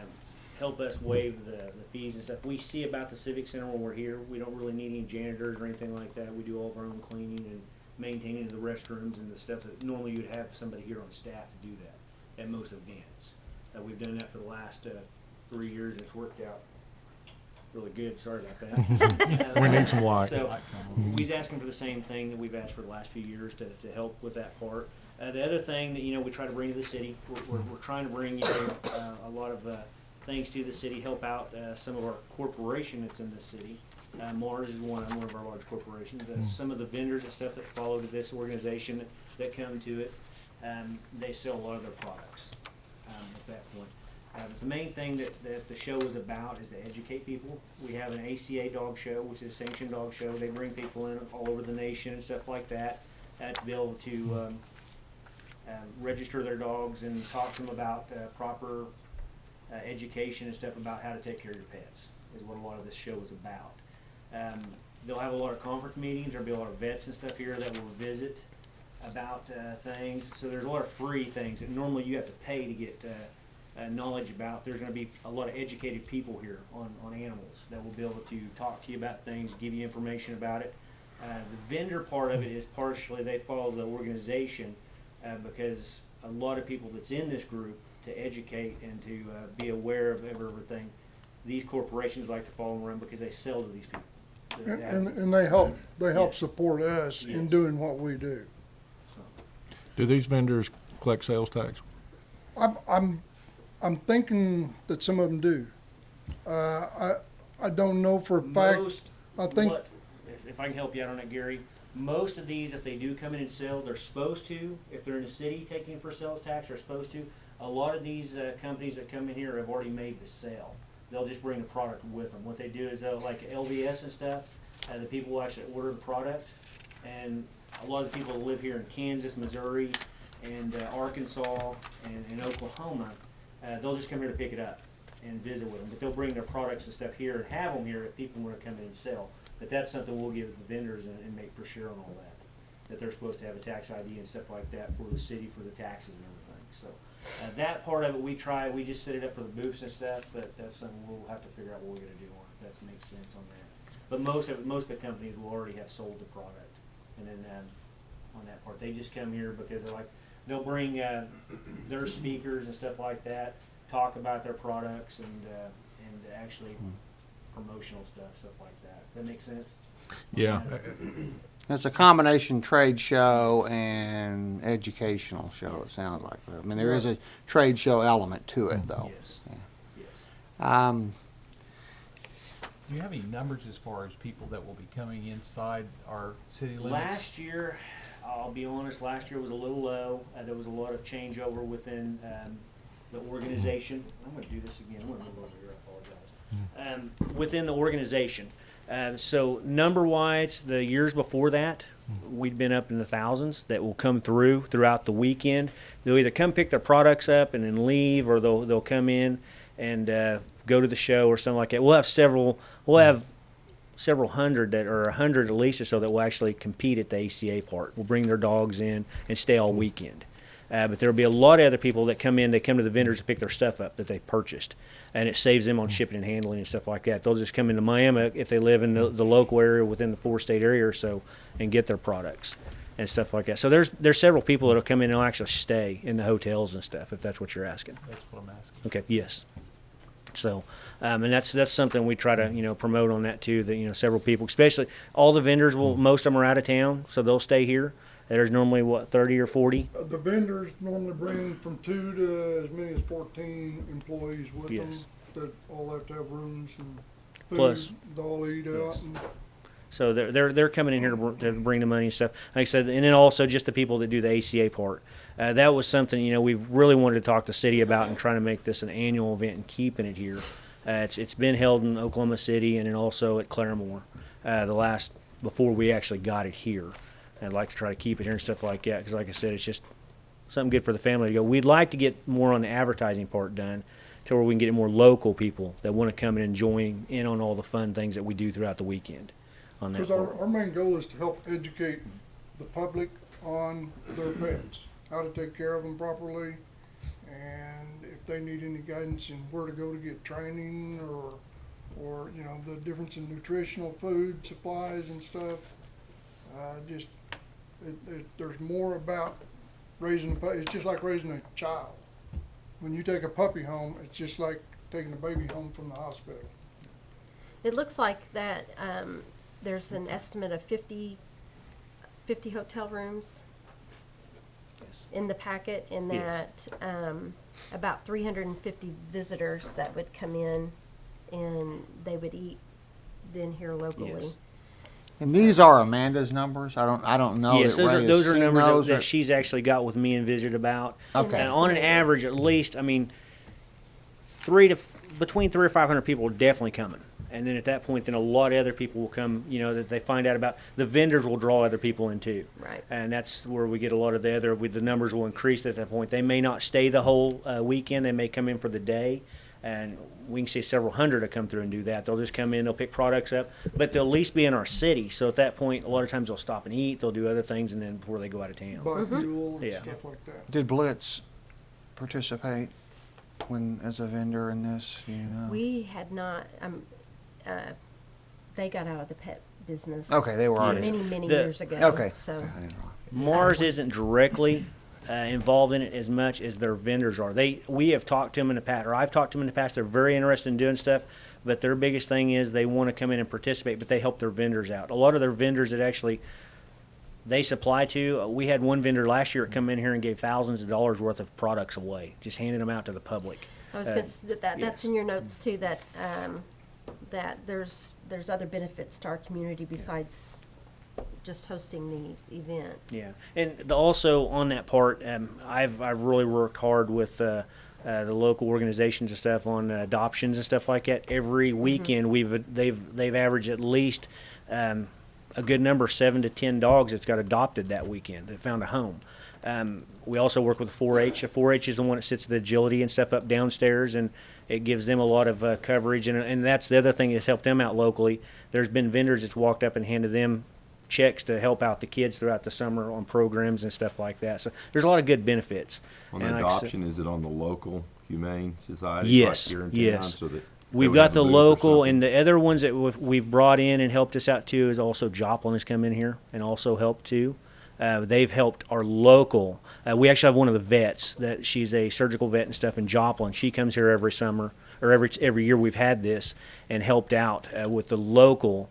help us waive the fees and stuff. We see about the Civic Center when we're here. We don't really need any janitors or anything like that. We do all of our own cleaning and maintaining the restrooms and the stuff that normally you'd have somebody here on staff to do that at most events. We've done that for the last 3 years, and it's worked out really good. Sorry about that. We need some light. So we's asking for the same thing that we've asked for the last few years to help with that part. The other thing that we try to bring to the city, we're trying to bring a lot of things to the city, help out some of our corporation that's in the city. Mars is one of our large corporations. Some of the vendors and stuff that follow to this organization that come to it, they sell a lot of their products at that point. But the main thing that the show is about is to educate people. We have an ACA dog show, which is a sanctioned dog show. They bring people in all over the nation and stuff like that to be able to register their dogs and talk to them about proper education and stuff about how to take care of your pets, is what a lot of this show is about. They'll have a lot of conference meetings. There'll be a lot of vets and stuff here that will visit about things. So there's a lot of free things that normally you have to pay to get knowledge about. There's going to be a lot of educated people here on animals that will be able to talk to you about things, give you information about it. The vendor part of it is partially they follow the organization because a lot of people that's in this group to educate and to be aware of everything. These corporations like to follow them around because they sell to these people. And they help Yes. support us in Yes. doing what we do. Do these vendors collect sales tax? I'm thinking that some of them do. I don't know for a fact. I think if I can help you out on that, Gary, most of these, if they do come in and sell, they're supposed to. If they're in the city taking it for sales tax, they're supposed to. A lot of these companies that come in here have already made the sale. They'll just bring the product with them. What they do is like LVS and stuff, the people will actually order the product, and a lot of the people that live here in Kansas, Missouri, and Arkansas, and Oklahoma, they'll just come here to pick it up and visit with them. But they'll bring their products and stuff here and have them here if people want to come in and sell. But that's something we'll give the vendors and make for sure on all that they're supposed to have a tax ID and stuff like that for the city for the taxes and everything. So that part of it we just set it up for the booths and stuff, but that's something we'll have to figure out what we're going to do on it. That makes sense on that. But most of the companies will already have sold the product, and then on that part they just come here because they'll bring their speakers and stuff like that, talk about their products and actually promotional stuff like that. That makes sense? Yeah. It's a combination trade show and educational show, it sounds like. I mean, there is a trade show element to it, though. Yes. Yeah. Yes. Do you have any numbers as far as people that will be coming inside our city limits? Last year, I'll be honest, last year was a little low. There was a lot of changeover within the organization. I'm going to do this again. I'm going to move over here. I apologize. Within the organization. So number-wise, the years before that, we'd been up in the thousands that will come throughout the weekend. They'll either come pick their products up and then leave, or they'll come in and go to the show or something like that. We'll have several hundred or 100 at least or so that will actually compete at the ACA part. Will bring their dogs in and stay all weekend. But there'll be a lot of other people that come in. They come to the vendors to pick their stuff up that they've purchased, and it saves them on shipping and handling and stuff like that. They'll just come into Miami if they live in the local area within the 4-state area or so and get their products and stuff like that. So there's several people that'll come in and will actually stay in the hotels and stuff if that's what you're asking. That's what I'm asking. Okay. Yes. So, and that's something we try to promote on that too. That several people, especially all the vendors, most of them are out of town, so they'll stay here. There's normally 30 or 40. The vendors normally bring from 2 to as many as 14 employees with Yes. them that all have to have rooms and food. Plus- They all eat out. Yes. And So they're coming in here to bring the money and stuff. Like I said, and then also just the people that do the ACA part. That was something, you know, we've really wanted to talk to the city about and trying to make this an annual event and keeping it here. It's been held in Oklahoma City and then also at Claremore before we actually got it here. I'd like to try to keep it here and stuff like that because, like I said, it's just something good for the family to go. We'd like to get more on the advertising part done to where we can get more local people that want to come and join in on all the fun things that we do throughout the weekend on that Because part. our main goal is to help educate the public on their pets, how to take care of them properly, and if they need any guidance in where to go to get training or you know, the difference in nutritional food supplies and stuff. There's more about raising a puppy. It's just like raising a child. When you take a puppy home, it's just like taking a baby home from the hospital. It looks like that there's an estimate of 50 hotel rooms in the packet, and Yes. that about 350 visitors that would come in and they would eat then here locally. Yes. And these are Amanda's numbers. I don't know. Yes, that Ray has those are seen numbers those, that or- she's actually got with me and visited about. Okay. And on an average, at least, I mean, between 300 or 500 people are definitely coming. And then at that point, then a lot of other people will come, you know, that they find out about. The vendors will draw other people in too. Right. And that's where we get a lot of the numbers will increase at that point. They may not stay the whole weekend. They may come in for the day. And we can see several hundred to come through and do that. They'll just come in, they'll pick products up, but they'll at least be in our city. So at that point, a lot of times they'll stop and eat, they'll do other things, and then before they go out of town. Buy fuel and Yeah. stuff like that. Did Blitz participate as a vendor in this? You know. We had not, they got out of the pet business. Okay, they were already. Many The- years ago. Okay. So. Mars isn't directly involved in it as much as their vendors are. We have talked to them in the past, or I've talked to them in the past. They're very interested in doing stuff, but their biggest thing is they want to come in and participate, but they help their vendors out. A lot of their vendors that actually they supply to, we had one vendor last year that come in here and gave thousands of dollars worth of products away, just handing them out to the public. I was going to say that's yes. in your notes too, that there's other benefits to our community besides just hosting the event. Yeah, and also on that part, I've really worked hard with the local organizations and stuff on adoptions and stuff like that. Every weekend they've averaged at least a good number, 7 to 10 dogs that's got adopted that weekend that found a home. We also work with 4-H. 4-H is the one that sits the agility and stuff up downstairs, and it gives them a lot of coverage. And that's the other thing that's helped them out locally. There's been vendors that's walked up and handed them checks to help out the kids throughout the summer on programs and stuff like that. So there's a lot of good benefits. On And like I said- adoption, is it on the local Humane Society? Yes, right here in town, yes. so that We've they would got have a the booth or local, something? and the other ones that we've brought in and helped us out too is also Joplin has come in here and also helped too. They've helped our local. We actually have one of the vets that she's a surgical vet and stuff in Joplin. She comes here every summer or every year we've had this and helped out with the local.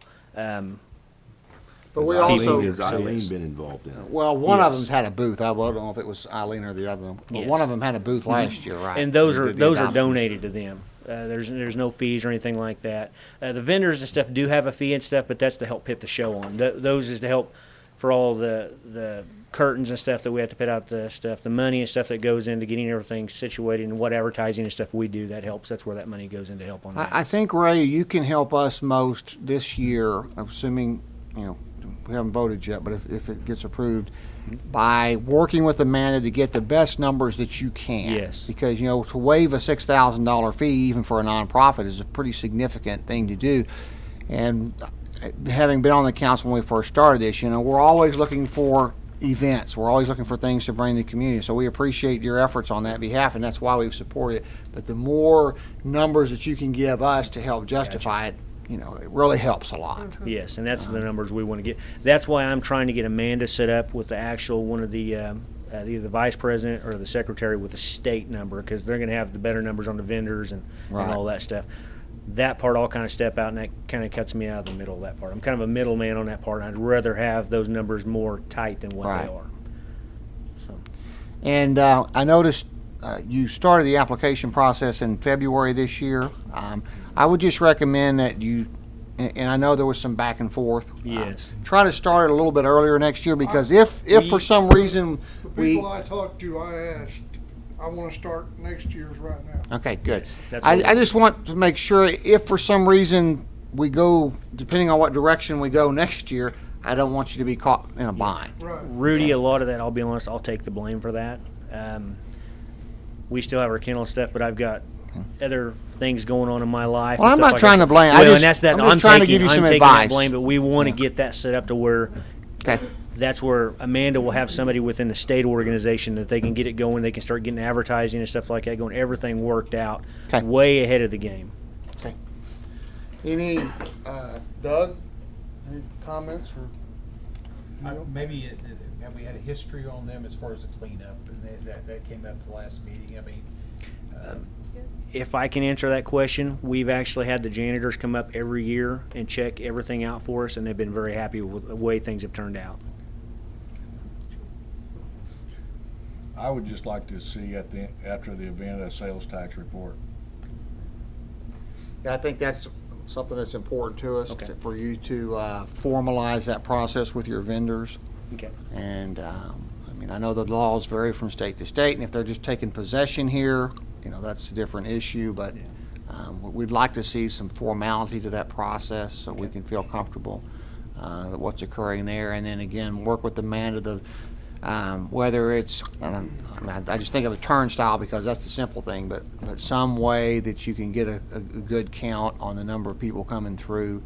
But we Has also. Eileen- has so Eileen yes. been involved in it? Well, one of Yes. them's had a booth. I don't know if it was Eileen or the other one, but Yes. one of them had a booth last year, right? And those They are did the those are adoptions. donated to them. There's no fees or anything like that. The vendors and stuff do have a fee and stuff, but that's to help put the show on. Those is to help for all the curtains and stuff that we have to put out, the stuff, the money and stuff that goes into getting everything situated, and what advertising and stuff we do that helps. That's where that money goes in to help on that. I think, Ray, you can help us most this year, assuming, we haven't voted yet, but if it gets approved, by working with Amanda to get the best numbers that you can. Yes. Because, to waive a $6,000 fee, even for a nonprofit, is a pretty significant thing to do. And having been on the council when we first started this, we're always looking for events. We're always looking for things to bring the community. So we appreciate your efforts on that behalf, and that's why we've supported it. But the more numbers that you can give us to help justify it, it really helps a lot. Yes, and that's the numbers we want to get. That's why I'm trying to get Amanda set up with the actual one of the either the vice president or the secretary with the state number, because they're going to have the better numbers on the vendors and all that stuff. That part I'll kind of step out, and that kind of cuts me out of the middle of that part. I'm kind of a middleman on that part. I'd rather have those numbers more tight than what they are. So. And I noticed you started the application process in February this year. I would just recommend that you and I know there was some back and forth. Yes. Try to start it a little bit earlier next year, because if for some reason The we, people I talked to, I asked, I wanna start next year's right now. okay, good. That's what I just want to make sure if for some reason we go, depending on what direction we go next year, I don't want you to be caught in a bind. Right. Rudy, a lot of that, I'll be honest, I'll take the blame for that. We still have our kennel stuff, but I've got other things going on in my life. Well, and I'm stuff not like trying that. to blame. Well, and that's that. I'm just trying to give you I'm some taking advice. that blame, but we want to Yeah. get that set up to where Okay. that's where Amanda will have somebody within the state organization that they can get it going. They can start getting advertising and stuff like that going. Everything worked out Okay. way ahead of the game. Okay. Any, Doug, any comments or? Maybe, have we had a history on them as far as the cleanup, and that came up at the last meeting, I mean, If I can answer that question, we've actually had the janitors come up every year and check everything out for us, and they've been very happy with the way things have turned out. I would just like to see after the event, a sales tax report. Yeah, I think that's something that's important to us, Okay. for you to formalize that process with your vendors. Okay. And, I mean, I know the laws vary from state to state, and if they're just taking possession here, that's a different issue, but we'd like to see some formality to that process so we can feel comfortable that what's occurring there. And then again, work with Amanda whether it's, I just think of a turnstile because that's the simple thing, but some way that you can get a good count on the number of people coming through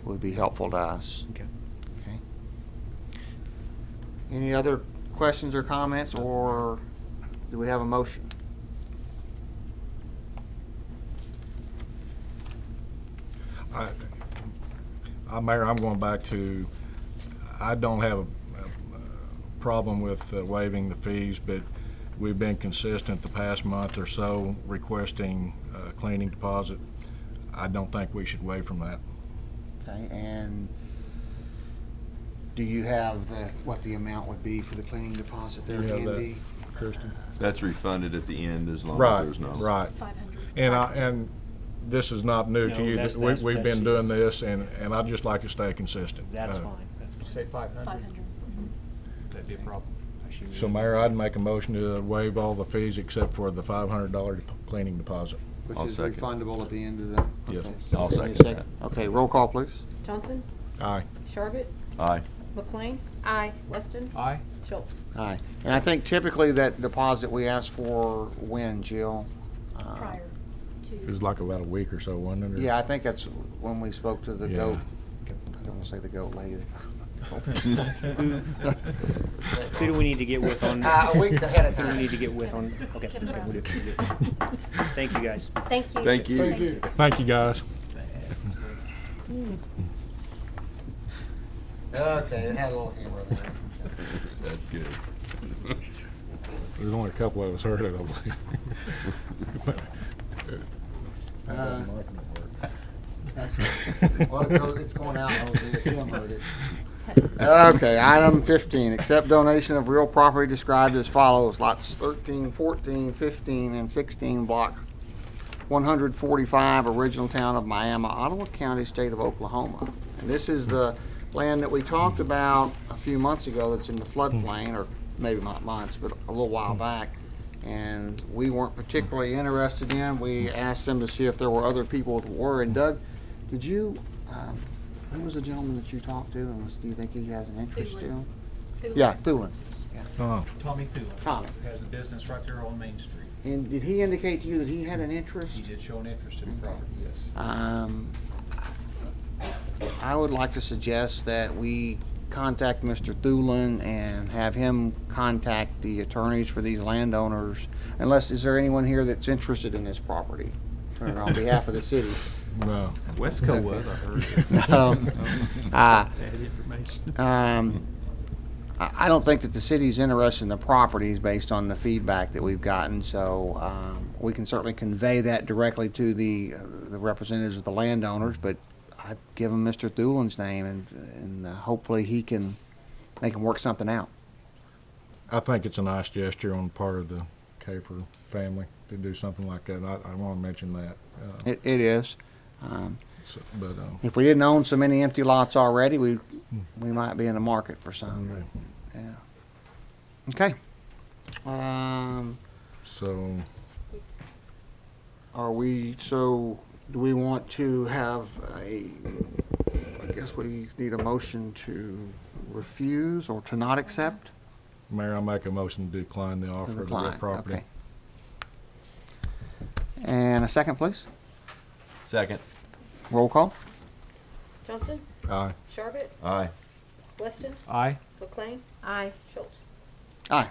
would be helpful to us. Okay. Okay. Any other questions or comments, or do we have a motion? Mayor, I'm going back to, I don't have a problem with waiving the fees, but we've been consistent the past month or so requesting cleaning deposit. I don't think we should waive from that. Okay, and do you have what the amount would be for the cleaning deposit there, Do you have that, Andy? Kirsten? That's refunded at the end as long as Right, there's no. right. It's 500. And this is not new No, to you. that's We've been doing this, and I'd just like to stay consistent. That's Uh, fine. say 500? 500. That'd be a problem. So Mayor, I'd make a motion to waive all the fees except for the $500 cleaning deposit. Which I'll is second. refundable at the end of the. Yes. Okay. I'll Give me a second that. Okay, roll call, please. Johnson, Aye. Sharbit, Aye. McLean, Aye. Weston, Aye. Schultz. Aye. And I think typically that deposit we ask for when, Jill? Prior It to, was like about a week or so, wasn't it? or- Yeah, I think that's when we spoke to the Yeah. goat. I don't want to say the goat lady. Who do we need to get with on? A week ahead of Who do we time. need to get with on? Okay. Kevin Okay, Brown. we'll do it. Thank you, guys. Thank you. Thank you. Thank you. Thank you, guys. Okay, it had a little humor there. That's good. There's only a couple of us heard it, I believe. Well, it's going out, Tim heard it. Okay, item 15, accept donation of real property described as follows, lots 13, 14, 15, and 16, block 145, original town of Miami, Ottawa County, state of Oklahoma. And this is the land that we talked about a few months ago that's in the floodplain, or maybe not months, but a little while back. And we weren't particularly interested in. We asked them to see if there were other people that were. And Doug, did you, who was the gentleman that you talked to, and do you think he has an interest Thulin. still? Yeah, Thulin. Yeah. Tommy Thulin. Tommy. Has a business right there on Main Street. And did he indicate to you that he had an interest? He did show an interest in the property, yes. I would like to suggest that we contact Mr. Thulin and have him contact the attorneys for these landowners. Unless, is there anyone here that's interested in this property on behalf of the city? No. Wesco was, I heard. No. Bad information. I don't think that the city's interested in the properties based on the feedback that we've gotten, so we can certainly convey that directly to the representatives of the landowners, but I'd give them Mr. Thulin's name, and hopefully they can work something out. I think it's a nice gesture on the part of the Kafer family to do something like that. I want to mention that. It is. So, but If we didn't own so many empty lots already, we might be in the market for some. But, yeah. Okay. so Do we want to have I guess we need a motion to refuse or to not accept? Mayor, I'll make a motion to decline the offer of the real Decline, property. okay. And a second, please. Second. Roll call. Johnson? Aye. Sharbit? Aye. Weston? Aye. McLean? Aye. Schultz? Aye.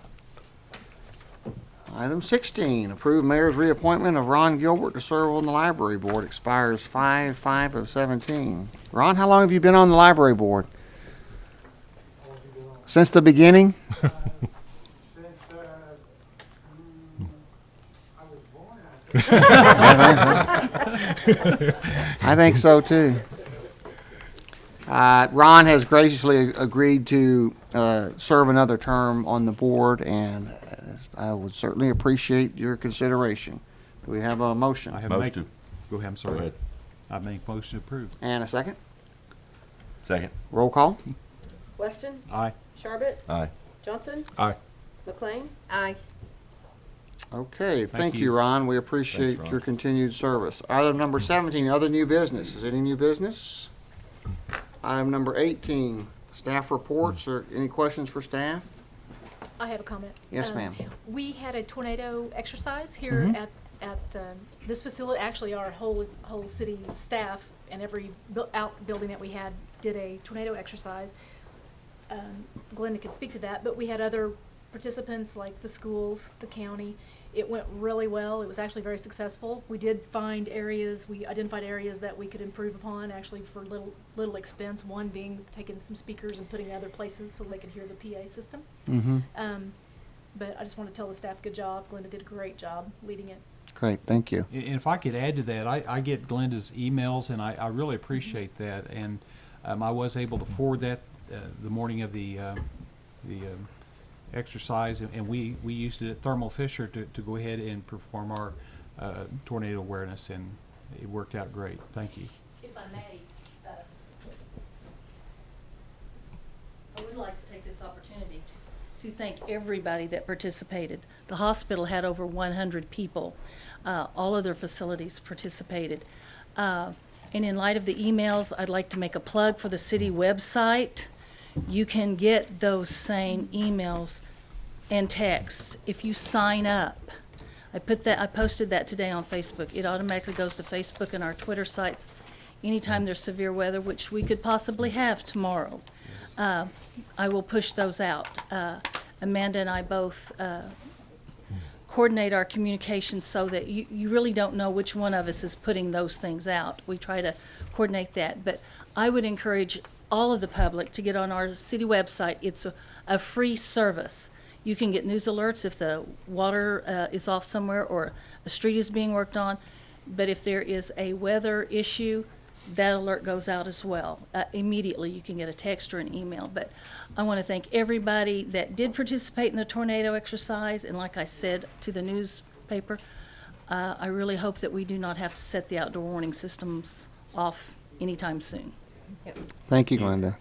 Item 16, approve mayor's reappointment of Ron Gilbert to serve on the library board. Expires 5/5/17. Ron, how long have you been on the library board? Since the beginning? Since, I was born, I think so too. Ron has graciously agreed to serve another term on the board, and I would certainly appreciate your consideration. Do we have a motion? I have Motion. Go ahead, I'm Go sorry. ahead. I make motion approved. And a second? Second. Roll call? Weston? Aye. Sharbit? Aye. Johnson? Aye. McLean? Aye. Okay, thank you. you, Ron. We appreciate Thanks, Ron. your continued service. Item number 17, other new business. Is any new business? Item number 18, staff reports. Or any questions for staff? I have a comment. Yes, ma'am. We had a tornado exercise here at this facility. Actually, our whole city staff and every outbuilding that we had did a tornado exercise. Glenda could speak to that, but we had other participants like the schools, the county. It went really well. It was actually very successful. We did find areas, we identified areas that we could improve upon, actually for little expense. One being taking some speakers and putting other places so they could hear the PA system. Mm-hmm. But I just want to tell the staff, good job. Glenda did a great job leading it. Great, thank you. And if I could add to that, I get Glenda's emails, and I really appreciate that. And I was able to forward that the morning of the exercise, and we used it at Thermal Fisher to go ahead and perform our tornado awareness, and it worked out great. Thank you. If I may, I would like to take this opportunity to thank everybody that participated. The hospital had over 100 people. All other facilities participated. And in light of the emails, I'd like to make a plug for the city website. You can get those same emails and texts if you sign up. I posted that today on Facebook. It automatically goes to Facebook and our Twitter sites anytime there's severe weather, which we could possibly have tomorrow. I will push those out. Amanda and I both coordinate our communication so that you really don't know which one of us is putting those things out. We try to coordinate that. But I would encourage all of the public to get on our city website. It's a free service. You can get news alerts if the water is off somewhere or a street is being worked on. But if there is a weather issue, that alert goes out as well. Immediately, you can get a text or an email. But I want to thank everybody that did participate in the tornado exercise. And like I said to the newspaper, I really hope that we do not have to set the outdoor warning systems off anytime soon. Thank you, Glenda.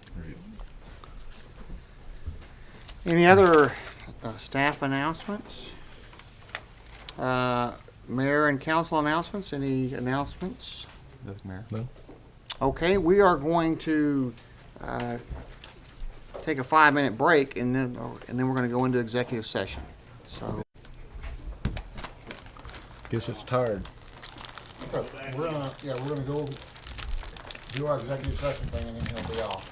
Any other staff announcements? Mayor and council announcements? Any announcements? Mayor. No. Okay, we are going to take a 5-minute break, and then we're going to go into executive session. So Guess it's tired. we're gonna go do our executive session thing, and then he'll be off.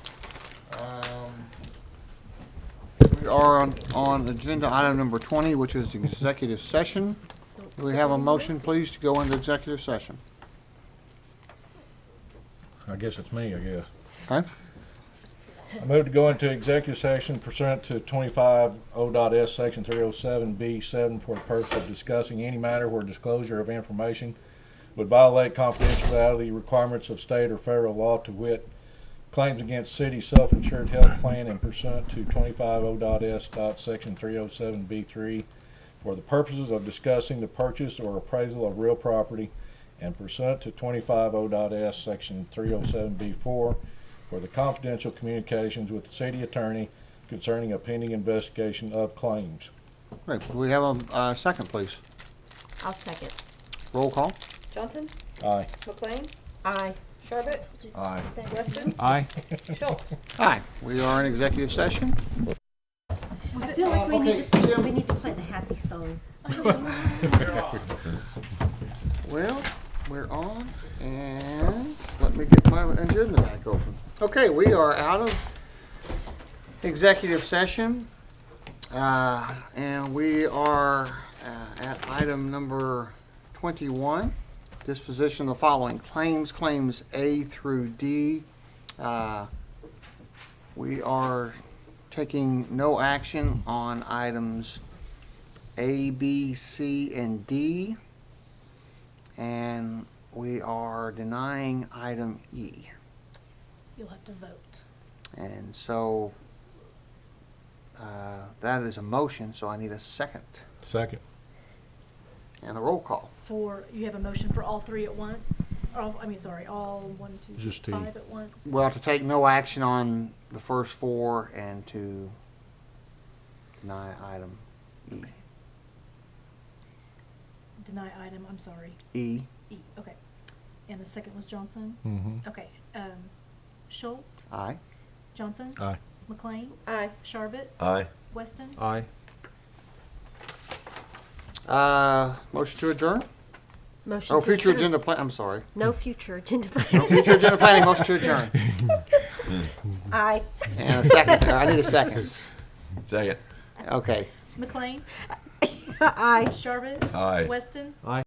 We are on agenda item number 20, which is executive session. Do we have a motion, please, to go into executive session? I guess it's me, I guess. Okay. I move to go into executive session pursuant to 25 O.S. Section 307B7 for the purpose of discussing any matter where disclosure of information would violate confidentiality requirements of state or federal law, to wit, claims against city self-insured health plan, and pursuant to 25 O.S. Section 307B3 for the purposes of discussing the purchase or appraisal of real property and pursuant to 25 ODOT-S Section 307B4 for the confidential communications with the city attorney concerning a pending investigation of claims. Great. Can we have a second, please? I'll second. Roll call. Johnson? Aye. McLean? Aye. Sharbit? Aye. Weston? Aye. Schultz? Aye. We are in executive session. I feel like we okay, need to sing, Jim. we need to play the happy song. Well, we're on, and let me get my agenda back open. Okay, we are out of executive session, and we are at item number 21, disposition of the following claims A through D. We are taking no action on items A, B, C, and D. And we are denying item E. You'll have to vote. And so that is a motion, so I need a second. Second. And a roll call. You have a motion for all three at once? All 1, 2, Just two. 5 at once? Well, to take no action on the first four and to deny item E. Deny item, I'm sorry. E. E, okay. And the second was Johnson? Mm-hmm. Okay. Schultz? Aye. Johnson? Aye. McLean? Aye. Sharbit? Aye. Weston? Aye. Motion to adjourn? Motion Oh, to future adjourn. agenda plan, I'm sorry. No future agenda. No future agenda planning, motion to adjourn. Aye. And a second, I need a second. Second. Okay. McLean? Aye. Sharbit? Aye. Weston? Aye.